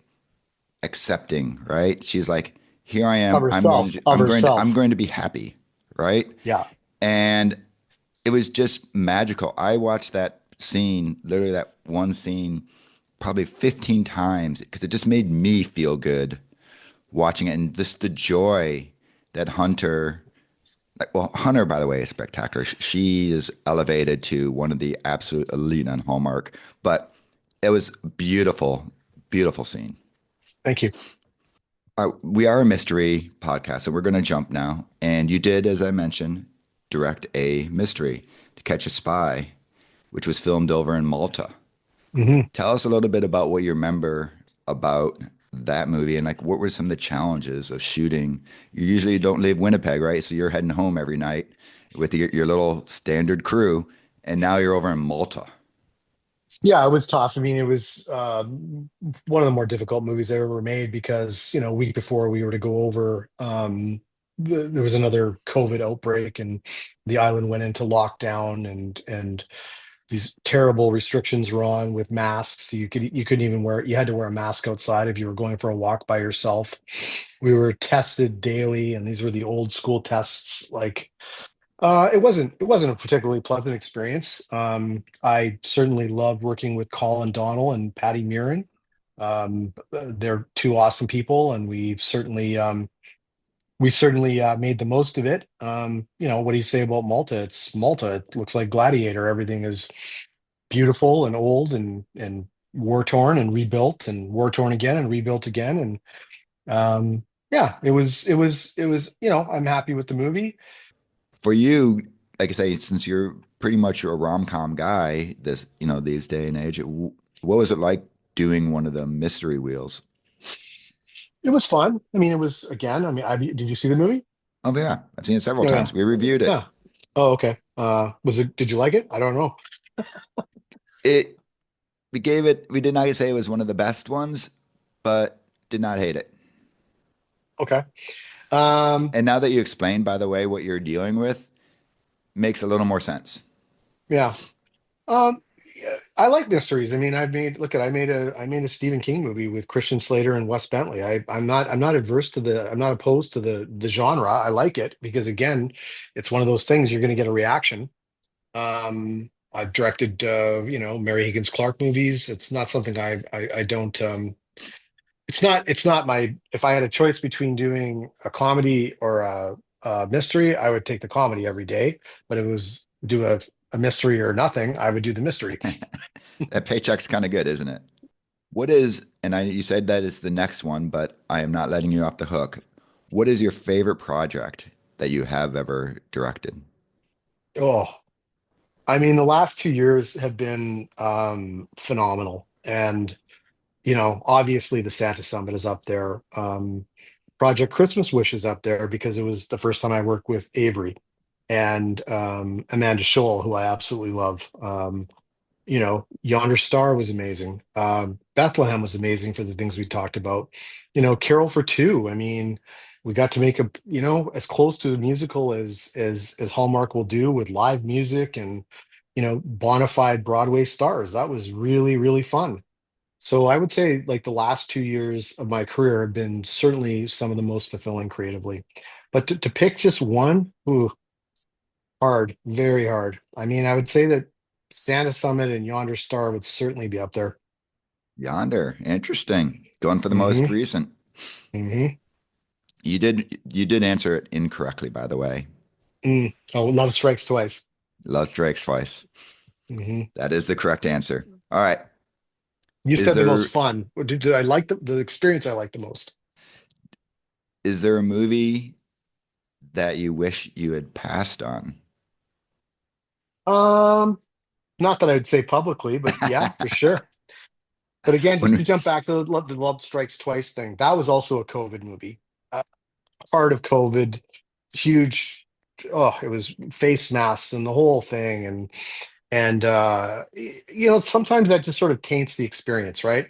accepting, right? She's like, here I Of am. herself, of I'm herself. going to be happy, right? Yeah. And it was just magical. I watched that scene, literally that one scene, probably 15 times because it just made me feel good watching it, and just the joy that Hunter, by the way, is spectacular. She is elevated to one of the absolute elite on Hallmark, but it was beautiful, beautiful scene. Thank you. We are a mystery podcast, so we're going to jump now. And you did, as I mentioned, direct a mystery, To Catch a Spy, which was filmed over in Malta. Mhm. Tell us a little bit about what you remember about that movie, and like what were some of the challenges of shooting. You usually don't leave Winnipeg, right? So you're heading home every night with your little standard crew, and now you're over in Malta. Yeah, it was tough. I mean, it was one of the more difficult movies I ever made, because, a week before we were to go over, there was another COVID outbreak, and the island went into lockdown, and these terrible restrictions were on with masks. You couldn't even you had to wear a mask outside if you were going for a walk by yourself. We were tested daily, and these were the old school tests. Like, it wasn't a particularly pleasant experience. I certainly loved working with Colin Donnell and Patty Murin. They're two awesome people, and we certainly made the most of it. What do you say about Malta? It's Malta. It looks like Gladiator. Everything is beautiful and old and war torn and rebuilt, and war torn again and rebuilt again. And yeah, it was. I'm happy with the movie. For you, like I say, since you're pretty much a rom-com guy, these day and age, what was it like doing one of the mystery wheels? It was fun. I mean, it was again. I mean, did you see the movie? Oh yeah, I've seen it several Oh yeah, times. We reviewed it. yeah. Oh okay. Was it? Did you like it? I don't know. It we did not say it was one of the best ones, but did not hate it. Okay. Um, And now that you explained, by the way, what you're dealing with, makes a little more sense. yeah. Yeah, I like mysteries. I mean, I made a Stephen King movie with Christian Slater and Wes Bentley. I'm not adverse to I'm not opposed to the genre. I like it because again, it's one of those things you're going to get a reaction. I've directed Mary Higgins Clark movies. It's not something I don't it's not my if I had a choice between doing a comedy or a mystery, I would take the comedy every day. But if it was do a mystery or nothing, I would do the mystery. That paycheck's kind of good, isn't it? What is, and you said that it's the next one, but I am not letting you off the hook. What is your favorite project that you have ever directed? Oh, I mean, the last 2 years have been phenomenal. And, obviously the Santa Summit is up there. Project Christmas Wish is up there because it was the first time I worked with Avery and Amanda Scholl, who I absolutely love. Yonder Star was amazing. Bethlehem was amazing for the things we talked about. Carol for Two. I mean, we got to make as close to a musical as Hallmark will do with live music and bona fide Broadway stars. That was really, really fun. So I would say like the last 2 years of my career have been certainly some of the most fulfilling creatively. But to pick just one, ooh, hard, very hard. I mean, I would say that Santa Summit and Yonder Star would certainly be up there. Yonder. Interesting. Going for the most Hmm. recent. Hmm. You did answer it incorrectly, by the way. Oh, Love Strikes Twice. Love strikes twice. Hmm. That is the correct answer. All right. You Is said the most there fun. Did I like the experience I liked the most? is there a movie that you wish you had passed on? Um, Not that I'd say publicly, but yeah, for sure. But again, just to When jump back to the Love Strikes Twice thing, that was also a COVID movie. Part of COVID, huge. Oh, it was face masks and the whole thing, and sometimes that just sort of taints the experience, right?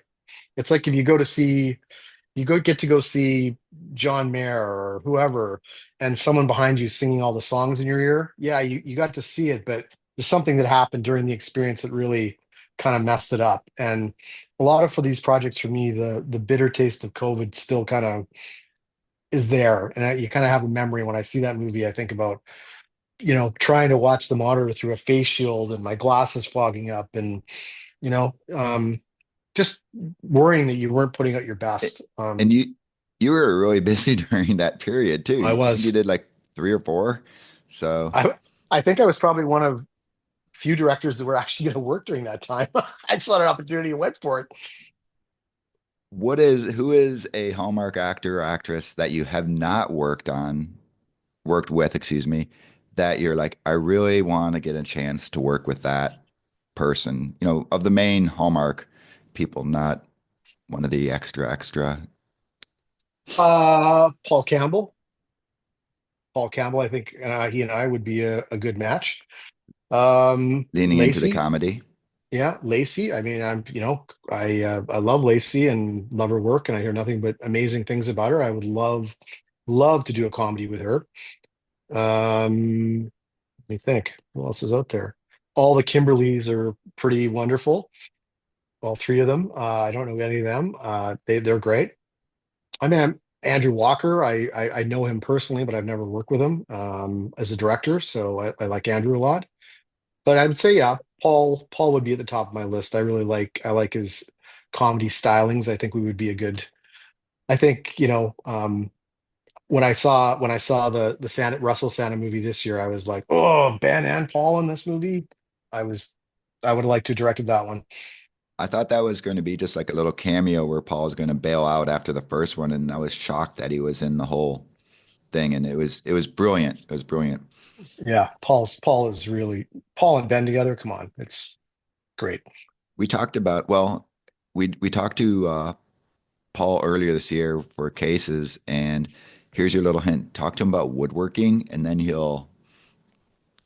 It's like if you get to go see John Mayer or whoever, and someone behind you singing all the songs in your ear. Yeah, you got to see it, but there's something that happened during the experience that really kind of messed it up. And a lot of for these projects for me, the bitter taste of COVID still kind of is there, and you kind of have a memory when I see that movie. I think about trying to watch the monitor through a face shield and my glasses fogging up, and you know, um, just worrying that you weren't putting out your best. and you were really busy during that period I too. I think you was. did like three or four. So I think I was probably one of few directors that were actually going to work during that time. I saw an opportunity and went for it. who is a Hallmark actor or actress that you have not worked with, excuse me, that you're like, I really want to get a chance to work with that person, of the main Hallmark people, not one of the extra Paul Campbell. Paul Campbell, I think he and I would be a good match. leaning into the Lacey, comedy. yeah, Lacey. I mean, I love Lacey and love her work, and I hear nothing but amazing things about her. I would love to do a comedy with her. Let me think. Who else is out there? All the Kimberlys are pretty wonderful. All three of them. I don't know any of them. They're great. I mean, Andrew Walker. I know him personally, but I've never worked with him as a director. So I like Andrew a lot. But I would say, yeah, Paul would be at the top of my list. I like his comedy stylings. I think we would be a good. I think when I saw the Santa Russell Santa movie this year, I was like, oh, Ben and Paul in this movie. I was I would have liked to have directed that one. I thought that was going to be just like a little cameo where Paul's going to bail out after the first one, and I was shocked that he was in the whole thing, and it was brilliant. It was brilliant. Yeah, Paul is really Paul and Ben together. Come on, it's great. We talked about well, we talked to Paul earlier this year for cases, and here's your little hint: talk to him about woodworking, and then he'll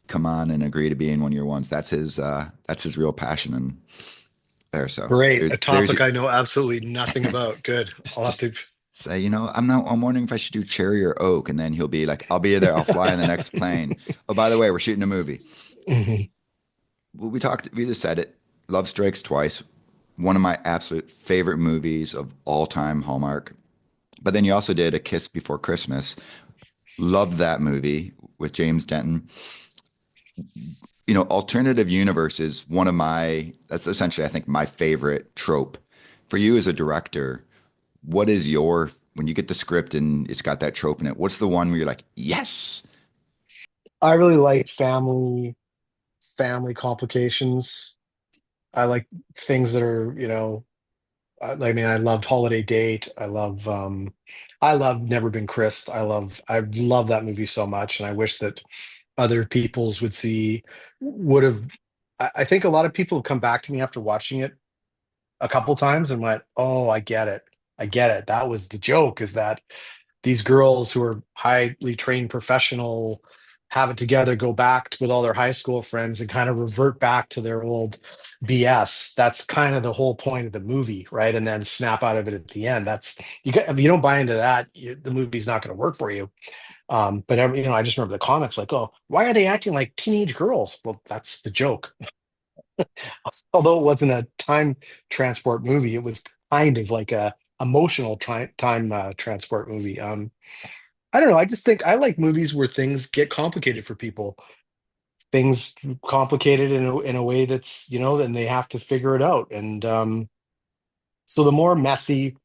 come on and agree to be in one of your ones. That's his real passion and there. So Great. A there's topic I know absolutely nothing about. Good. I'll have just to. say, I'm wondering if I should do cherry or oak, and then he'll be like, I'll be there, I'll fly in the next plane. Oh, by the way, we're shooting a movie. Mhm. Well, we just said it. Love Strikes Twice, one of my absolute favorite movies of all time, Hallmark. But then you also did A Kiss Before Christmas. Loved that movie with James Denton. Alternative universe is that's essentially, I think, my favorite trope. For you as a director, what is when you get the script and it's got that trope in it, what's the one where you're like, yes? I really like family complications. I like things that are, I mean, I loved Holiday Date. I love Never Been Kissed. I love that movie so much, and I wish that other people's would have. I think a lot of people have come back to me after watching it a couple times and went, "Oh, I get it. I get it. That was the joke. Is that these girls who are highly trained professional have it together, go back with all their high school friends and kind of revert back to their old BS. That's kind of the whole point of the movie, right? And then snap out of it at the end. If you don't buy into that, the movie's not going to work for you. But I just remember the comments like, "Oh, why are they acting like teenage girls?" Well, that's the joke. Although it wasn't a time transport movie, it was kind of like a emotional time transport movie. I don't know. I just think I like movies where things get complicated for people. Things complicated in a way that's, then they have to figure it out. And so the more messy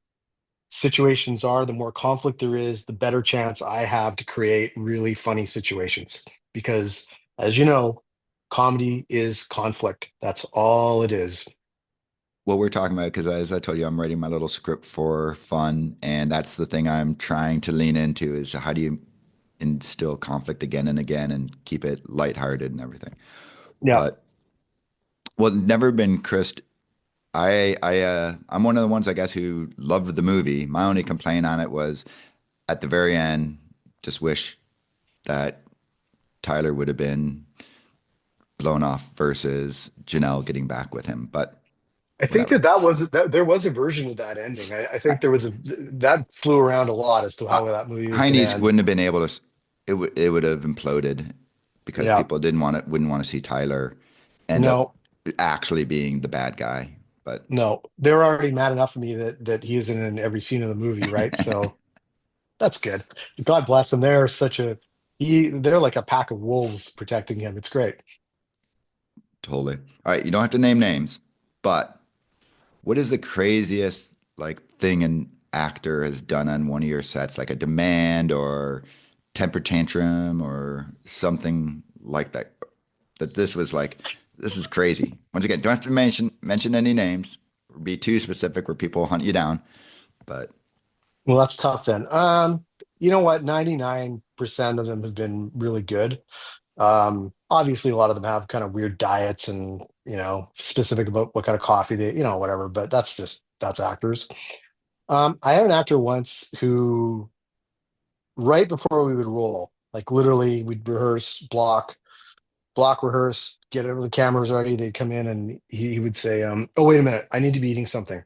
situations are, the more conflict there is, the better chance I have to create really funny situations. Because as you know, comedy is conflict. That's all it is. What we're talking about, because as I told you, I'm writing my little script for fun, and that's the thing I'm trying to lean into is how do you instill conflict again and again and keep it lighthearted and everything. Yeah. But well, Never Been Chris. I'm one of the ones I guess who loved the movie. My only complaint on it was at the very end, just wish that Tyler would have been blown off versus Janelle getting back with him. But I think whatever. that there was a version of that ending. I think there was that flew around a lot as to Uh, how that movie was going to Heinies end. wouldn't have been able to. It would have imploded because Yeah. people wouldn't want to see Tyler end up No, actually being the bad guy. But no, they're already mad enough of me that he isn't in every scene of the movie, right? So that's good. God bless them. They're like a pack of wolves protecting him. It's great. totally. All right, you don't have to name names, but what is the craziest like thing an actor has done on one of your sets, like a demand or temper tantrum or something like that? That this was like, this is crazy. Once again, don't have to mention any names or be too specific where people hunt you down. But Well, that's tough then. You know what? 99% of them have been really good. Obviously, a lot of them have kind of weird diets and, specific about what kind of coffee whatever, but that's actors. I had an actor once who, right before we would roll, like literally we'd rehearse, block rehearse, get over the cameras ready. They'd come in and he would say, "Oh, wait a minute, I need to be eating something."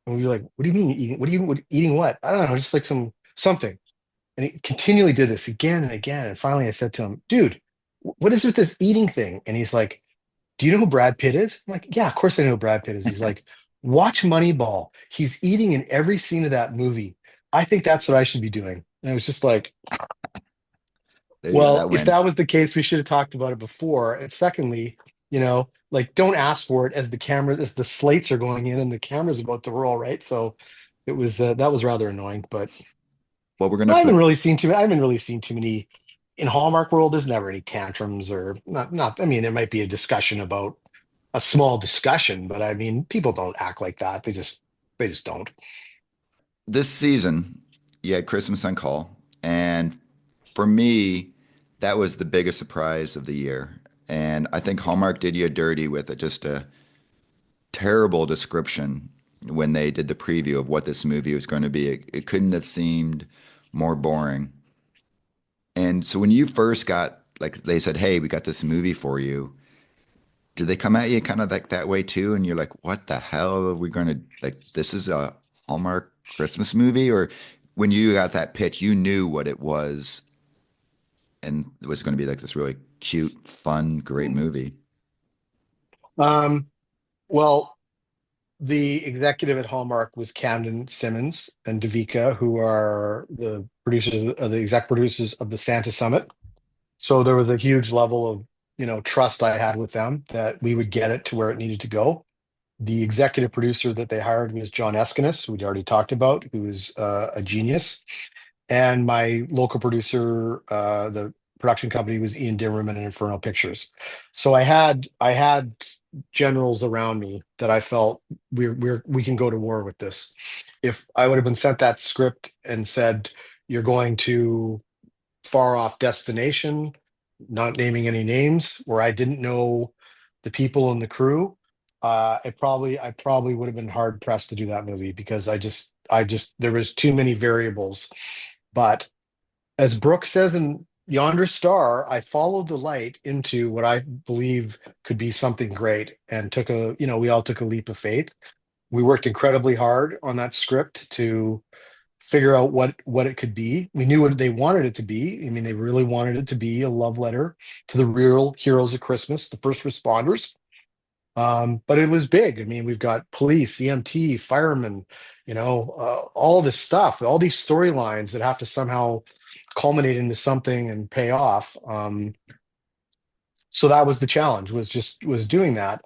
And we'd be like, "What do you mean eating? Eating what? I don't know, just like something." And he continually did this again and again. And finally I said to him, "Dude, what is with this eating thing?" And he's like, "Do you know who Brad Pitt is?" I'm like, "Yeah, of course I know who Brad Pitt is." He's like, "Watch Moneyball. He's eating in every scene of that movie. I think that's what I should be doing." And I was just like, there you go, well, that if that wins. was the case, we should have talked about it before. And secondly, like don't ask for it as the slates are going in and the camera's about to roll, right? So that was rather annoying, but Well, we're gonna I flip. haven't really seen too many in Hallmark world. There's never any tantrums or not. I mean, there might be a discussion about a small discussion, but I mean, people don't act like that. They just don't. This season, you had Christmas on Call, and for me, that was the biggest surprise of the year. And I think Hallmark did you dirty with it, just a terrible description when they did the preview of what this movie was going to be. It couldn't have seemed more boring. And so when you first got, like, they said, "Hey, we got this movie for you," did they come at you kind of like that way too? And you're like, "What the hell are we going to like? This is a Hallmark Christmas movie?" Or when you got that pitch, you knew what it was, and it was going to be like this really cute, fun, great movie. Um, well, the executive at Hallmark was Camden Simmons and Davika, who are the producers, the exec producers of the Santa Summit. So there was a huge level of, trust I had with them that we would get it to where it needed to go. The executive producer that they hired was John Eskenis, who we'd already talked about, who is a genius. And my local producer, the production company was Ian Dimmerman and Inferno Pictures. So I had generals around me that I felt we can go to war with this. If I would have been sent that script and said you're going to far off destination, not naming any names, where I didn't know the people and the crew, I probably would have been hard pressed to do that movie because I just there was too many variables. But as Brooke says in Yonder Star, I followed the light into what I believe could be something great and we all took a leap of faith. We worked incredibly hard on that script to figure out what it could be. We knew what they wanted it to be. I mean, they really wanted it to be a love letter to the real heroes of Christmas, the first responders. But it was big. I mean, we've got police, EMT, firemen, all this stuff, all these storylines that have to somehow culminate into something and pay off. So that was the challenge, was doing that.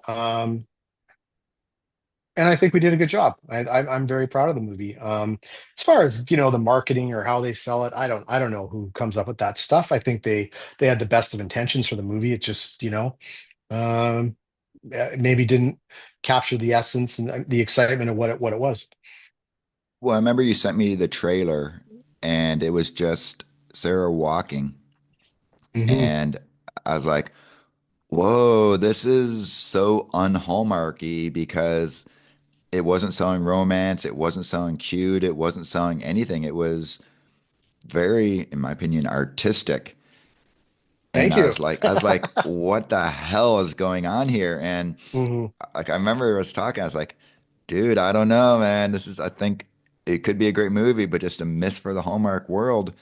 And I think we did a good job. I'm very proud of the movie. As far as the marketing or how they sell it, I don't know who comes up with that stuff. I think they had the best of intentions for the movie. It just um, maybe didn't capture the essence and the excitement of what it was. Well, I remember you sent me the trailer, and it was just Sarah walking, Hmm. and I was like, "Whoa, this is so un-Hallmarky," because it wasn't selling romance, it wasn't selling cute, it wasn't selling anything. It was very, in my opinion, artistic. And Thank you. I was like, what the hell is going on here? And Hmm. like, I remember I was talking, I was like, dude, I don't know, man. I think it could be a great movie, but just a miss for the Hallmark world.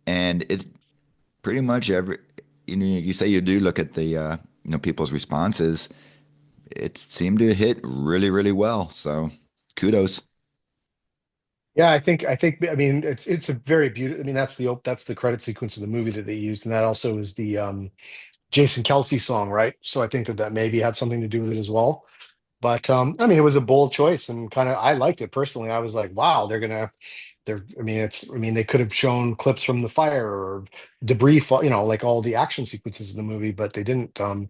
And it's pretty much you say you do look at the, people's responses. It seemed to hit really, really well. So kudos. Yeah, I mean it's a very beautiful. I mean that's the credit sequence of the movie that they used, and that also is the Jason Kelsey song, right? So I think that maybe had something to do with it as well. But I mean, it was a bold choice, and kind of I liked it personally. I was like, wow, I mean, they could have shown clips from the fire or debris, like all the action sequences in the movie, but they didn't. And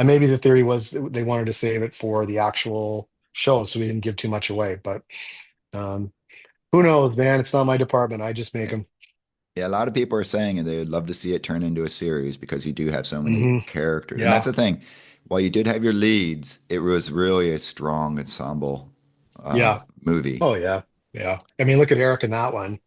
maybe the theory was they wanted to save it for the actual show, so we didn't give too much away. But um, who knows, man? It's not my department. I just make Yeah. them. Yeah, a lot of people are saying they would love to see it turn into a series because you do have so many Hmm. characters. And that's Yeah, the thing. While you did have your leads, it was really a strong ensemble yeah. movie, Oh yeah, yeah. I mean, look at Eric in that one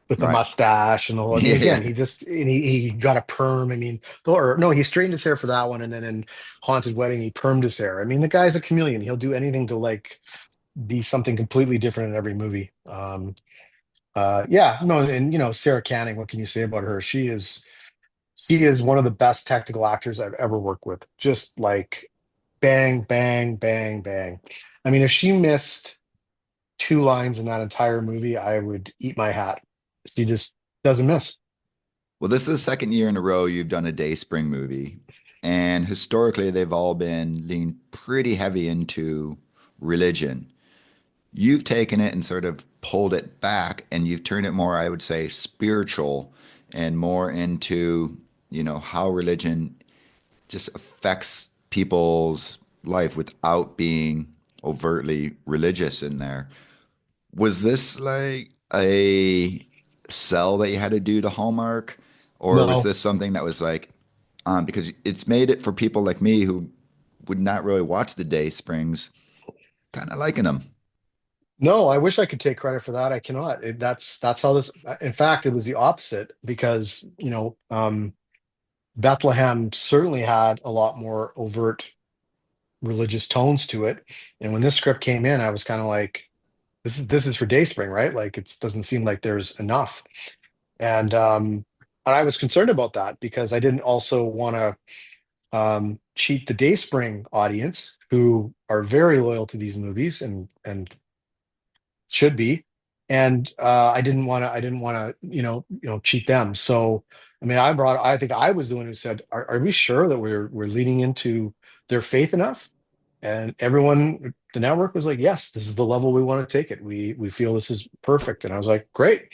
with the right? mustache and the whole. I mean, again, Yeah. he got a perm. I mean, or no, he straightened his hair for that one, and then in Haunted Wedding, he permed his hair. I mean, the guy's a chameleon. He'll do anything to like be something completely different in every movie. Yeah, no, and Sarah Canning. What can you say about her? She is one of the best technical actors I've ever worked with. Just like bang, bang, bang, bang. I mean, if she missed two lines in that entire movie, I would eat my hat. She just doesn't miss. Well, this is the second year in a row you've done a Day Spring movie. And historically, they've all been leaned pretty heavy into religion. You've taken it and sort of pulled it back, and you've turned it more, I would say, spiritual and more into, how religion just affects people's life without being overtly religious in there. Was this like a sell that you had to do to Hallmark, or was No, this something that was like because it's made it for people like me who would not really watch the Day Springs, kind of liking them. no, I wish I could take credit for that. I cannot. That's how this. In fact, it was the opposite because Bethlehem certainly had a lot more overt religious tones to it. And when this script came in, I was kind of like, this is for Dayspring, right? Like it doesn't seem like there's enough. And I was concerned about that because I didn't also want to cheat the Dayspring audience who are very loyal to these movies and should be. And I didn't want to, cheat them. So, I mean, I think I was the one who said, are we sure that we're leaning into their faith enough? And everyone, the network was like, yes, this is the level we want to take it. We feel this is perfect. And I was like, great.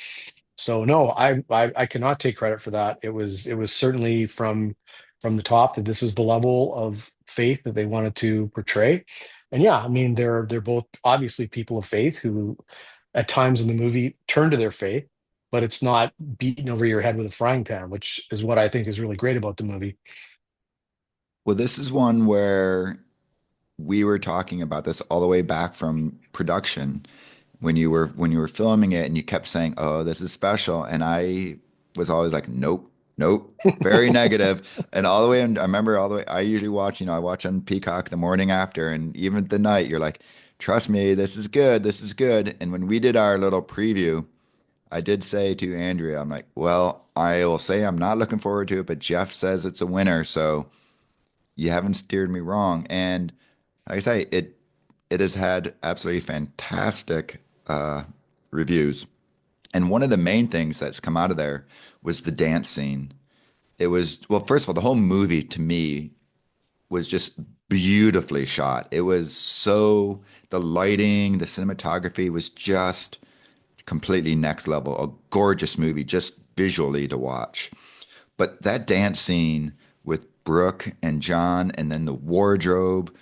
So no, I cannot take credit for that. It was certainly from the top that this is the level of faith that they wanted to portray. And yeah, I mean they're both obviously people of faith who at times in the movie turn to their faith, but it's not beaten over your head with a frying pan, which is what I think is really great about the movie. Well, this is one where we were talking about this all the way back from production when you were filming it and you kept saying, "Oh, this is special," and I was always like, "Nope, nope." Very negative. And all the way, and I remember all the way, I usually watch, I watch on Peacock the morning after, and even the night, you're like, trust me, this is good, this is good. And when we did our little preview, I did say to Andrea, I'm like, well, I will say I'm not looking forward to it, but Jeff says it's a winner, so you haven't steered me wrong. And like I say, it has had absolutely fantastic reviews. And one of the main things that's come out of there was the dance scene. It was, well, first of all, the whole movie to me was just beautifully shot. It was so, the lighting, the cinematography was just completely next level. A gorgeous movie, just visually to watch. But that dance scene with Brooke and John, and then the wardrobe,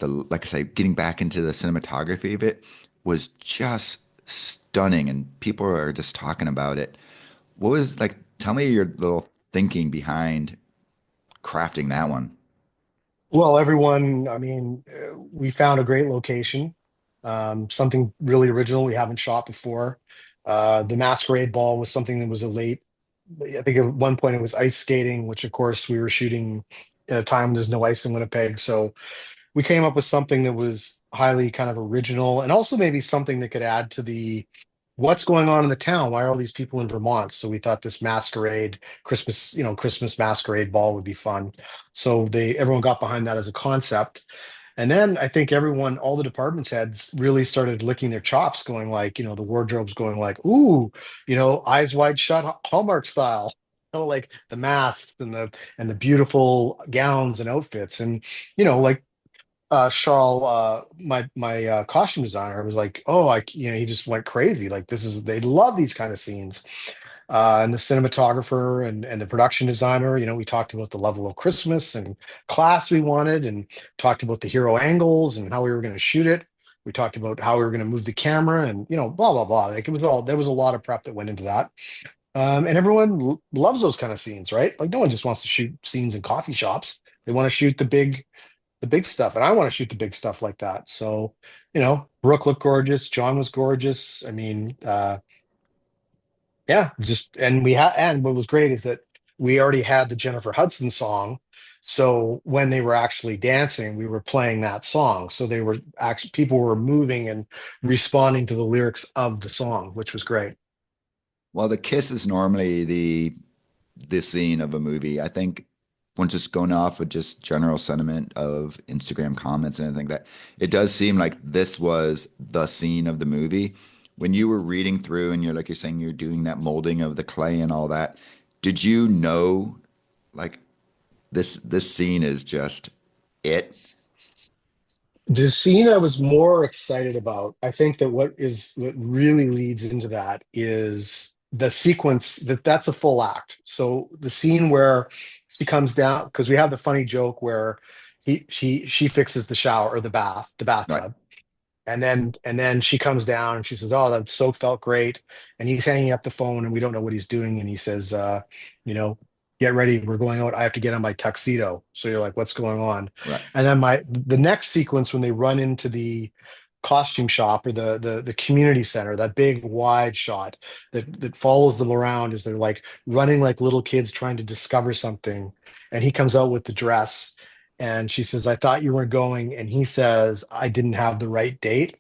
like I say, getting back into the cinematography of it was just stunning, and people are just talking about it. What was like? Tell me your little thinking behind crafting that one. Well, everyone, I mean, we found a great location, something really original we haven't shot before. The Masquerade Ball was something that was a late, I think at one point it was ice skating, which of course we were shooting at a time when there's no ice in Winnipeg. So we came up with something that was highly kind of original and also maybe something that could add to the what's going on in the town. Why are all these people in Vermont? So we thought this masquerade Christmas, Christmas masquerade ball would be fun. So everyone got behind that as a concept. And then I think everyone, all the departments heads really started licking their chops, going like, the wardrobe's going like, ooh, eyes wide shut, Hallmark style. Like the masks and the beautiful gowns and outfits. And, like Charles, my costume designer was like, oh, he just went crazy. Like they love these kind of scenes. And the cinematographer and the production designer, we talked about the level of Christmas and class we wanted, and talked about the hero angles and how we were going to shoot it. We talked about how we were going to move the camera, and blah blah blah. Like it was all there was a lot of prep that went into that. And everyone loves those kind of scenes, right? Like no one just wants to shoot scenes in coffee shops. They want to shoot the big stuff, and I want to shoot the big stuff like that. So, Brooke looked gorgeous, John was gorgeous. I mean, yeah, just and what was great is that we already had the Jennifer Hudson song. So when they were actually dancing, we were playing that song. So they were actually people were moving and responding to the lyrics of the song, which was great. Well, the kiss is normally the scene of a movie. I think once just going off with just general sentiment of Instagram comments and everything that it does seem like this was the scene of the movie. When you were reading through and you're saying you're doing that molding of the clay and all that, did you know like this scene is just it? The scene I was more excited about, I think that what really leads into that is the sequence that's a full act. So the scene where she comes down, because we have the funny joke where, She fixes the shower or the Right. bathtub. And then she comes down and she says, "Oh, that soak felt great." And he's hanging up the phone and we don't know what he's doing. And he says, you know, "Get ready, we're going out. I have to get on my tuxedo." So you're like, "What's going on?" Right. And then the next sequence when they run into the costume shop or the community center, that big wide shot that follows them around as they're like running like little kids trying to discover something. And he comes out with the dress and she says, "I thought you were going." And he says, "I didn't have the right date."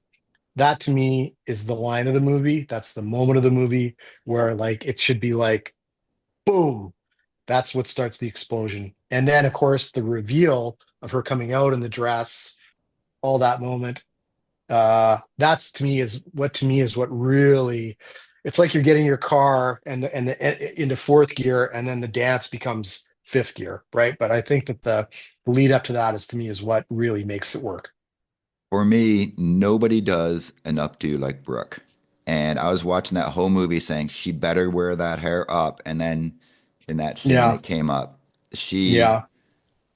That to me is the line of the movie. That's the moment of the movie where like it should be like, boom. That's what starts the explosion. And then, of course, the reveal of her coming out in the dress, all that moment. That's to me is what really. It's like you're getting your car into fourth gear, and then the dance becomes fifth gear, right? But I think that the lead up to that is to me is what really makes it work. For me, nobody does an updo like Brooke. And I was watching that whole movie saying she better wear that hair up. And then in that scene, Yeah, it came up. She, yeah.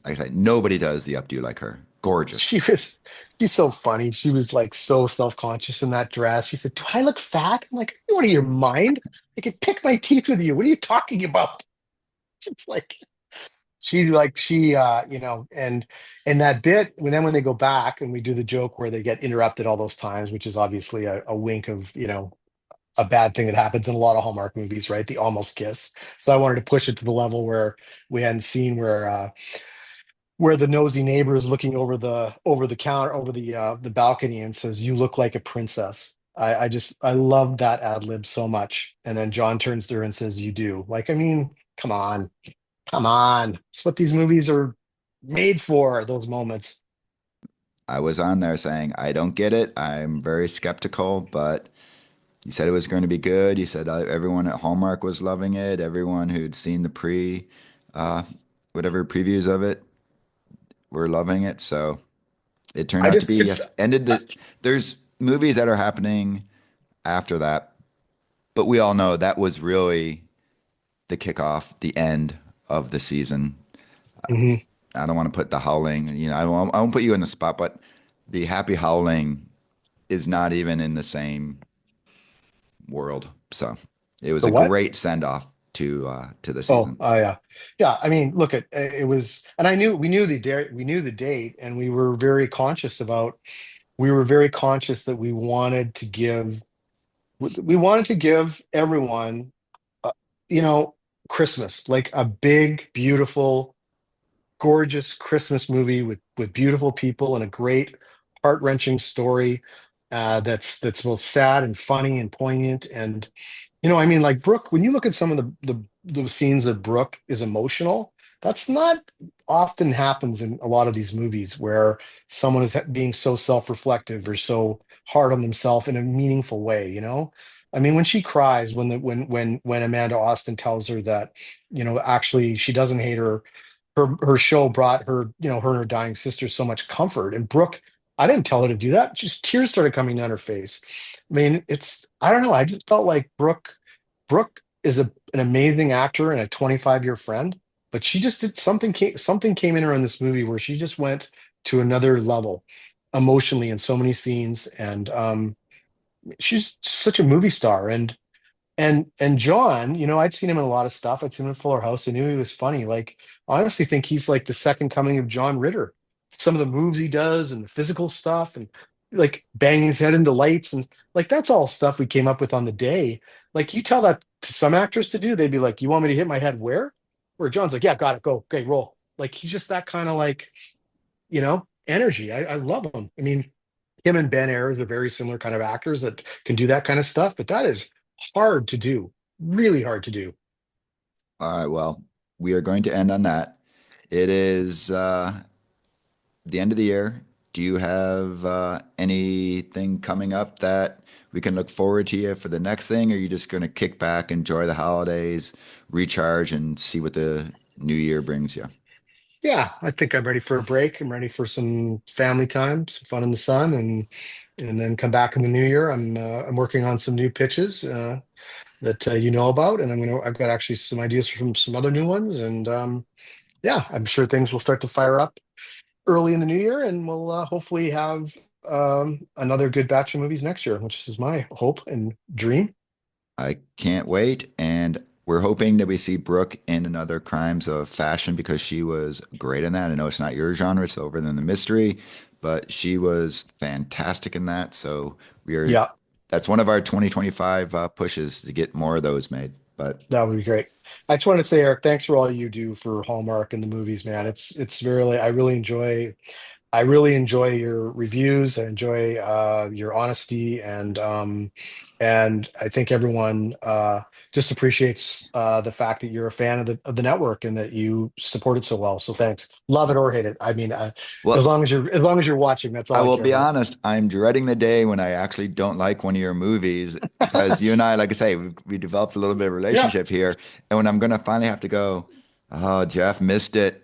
like I said, nobody does the updo like her. Gorgeous. She was she's so funny. She was like so self-conscious in that dress. She said, "Do I look fat?" I'm like, "Are you out of your mind? I could pick my teeth with you. What are you talking about?" It's like and that bit when they go back and we do the joke where they get interrupted all those times, which is obviously a wink of, a bad thing that happens in a lot of Hallmark movies, right? The almost kiss. So I wanted to push it to the level where we hadn't seen where the nosy neighbor is looking over the counter over the balcony and says, "You look like a princess." I love that ad lib so much. And then John turns to her and says, "You do." Like, I mean, come on, come on. It's what these movies are made for, those moments. I was on there saying, I don't get it. I'm very skeptical, but you said it was going to be good. You said everyone at Hallmark was loving it. Everyone who'd seen the uh, whatever previews of it were loving it. So it turned I out to just be, it's yes, there's movies that are happening after that, but we all know that was really the kickoff, the end of the season. Mhm. I don't want to put the howling, I won't put you in the spot, but the happy howling is not even in the same world. So it was The a what? great send off to the Oh, season. yeah, yeah. I mean, look at it was, and I knew we knew the date, and we were very conscious that we wanted to give everyone, uh, you know, Christmas, like a big, beautiful, gorgeous Christmas movie with beautiful people and a great, heart-wrenching story, that's both sad and funny and poignant. And I mean, like Brooke, when you look at some of the scenes that Brooke is emotional, that's not often happens in a lot of these movies where someone is being so self-reflective or so hard on themselves in a meaningful way, you know? I mean, when she cries when Amanda Austin tells her that, actually she doesn't hate her. Her show brought her, her and her dying sister so much comfort. And Brooke, I didn't tell her to do that. Just tears started coming down her face. I mean, I don't know. I just felt like Brooke is an amazing actor and a 25-year friend, but she just did something came in her in this movie where she just went to another level emotionally in so many scenes. And she's such a movie star. And John, I'd seen him in a lot of stuff. I'd seen him in Fuller House. I knew he was funny. Like, I honestly think he's like the second coming of John Ritter. Some of the moves he does and the physical stuff and like banging his head into lights and like that's all stuff we came up with on the day. Like you tell that to some actors to do, they'd be like, "You want me to hit my head where?" Where John's like, "Yeah, got it, go, okay, roll." Like he's just that kind of like, energy. I love him. I mean, him and Ben Ayers are very similar kind of actors that can do that kind of stuff, but that is hard to do, really hard to do. All right, well, we are going to end on that. It is the end of the year. Do you have anything coming up that we can look forward to you for the next thing? Or are you just going to kick back, enjoy the holidays, recharge, and see what the new year brings you? Yeah, I think I'm ready for a break. I'm ready for some family time, some fun in the sun, and then come back in the new year. I'm working on some new pitches that you know about, and I've got actually some ideas from some other new ones, and yeah, I'm sure things will start to fire up early in the new year, and we'll hopefully have another good batch of movies next year, which is my hope and dream. I can't wait. And we're hoping that we see Brooke in another Crimes of Fashion because she was great in that. I know it's not your genre, it's over than the mystery, but she was fantastic in that. So we are, Yeah, that's one of our 2025 pushes to get more of those made. But that would be great. I just want to say, Eric, thanks for all you do for Hallmark and the movies, man. It's really I really enjoy your reviews. I enjoy your honesty, and I think everyone just appreciates the fact that you're a fan of the network and that you support it so well. So thanks, love it or hate it. I mean, well, as long as you're watching, that's I all I will care be about. honest, I'm dreading the day when I actually don't like one of your movies because you and I, like I say, we developed a little bit of Yeah, relationship here. And when I'm gonna finally have to go, oh, Jeff missed it.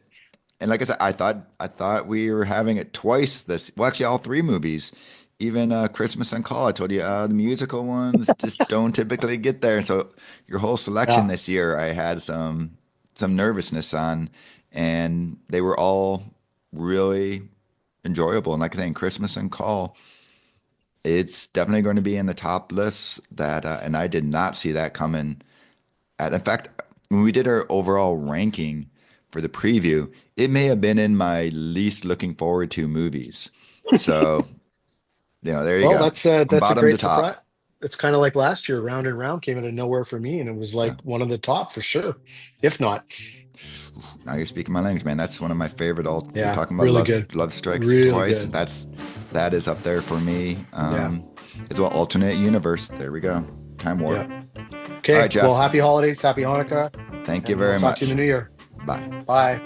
And like I said, I thought we were having it twice this, well, actually all three movies. Even Christmas and Call, I told you the musical ones just don't typically get there. So your whole selection yeah. this year, I had some nervousness on, and they were all really enjoyable. And like I think Christmas and Call, it's definitely going to be in the top lists that, and I did not see that coming. In fact, when we did our overall ranking for the preview, it may have been in my least looking forward to movies. So, there you Well, go, from that's a bottom to great surprise. top. It's kind of like last year, Round and Round came out of nowhere for me, and it was Yeah. like one of the top for sure, if not. Now you're speaking my language, man. That's one of my favorite. All you're Yeah, talking about really good, love strikes really twice. good. That is up there for me. Yeah, As well, alternate universe. There we go. Time warp. yeah. All Okay, right, well, Jeff. happy holidays, happy Hanukkah, Thank you and we'll very talk to you in much. the new year. Bye. Bye.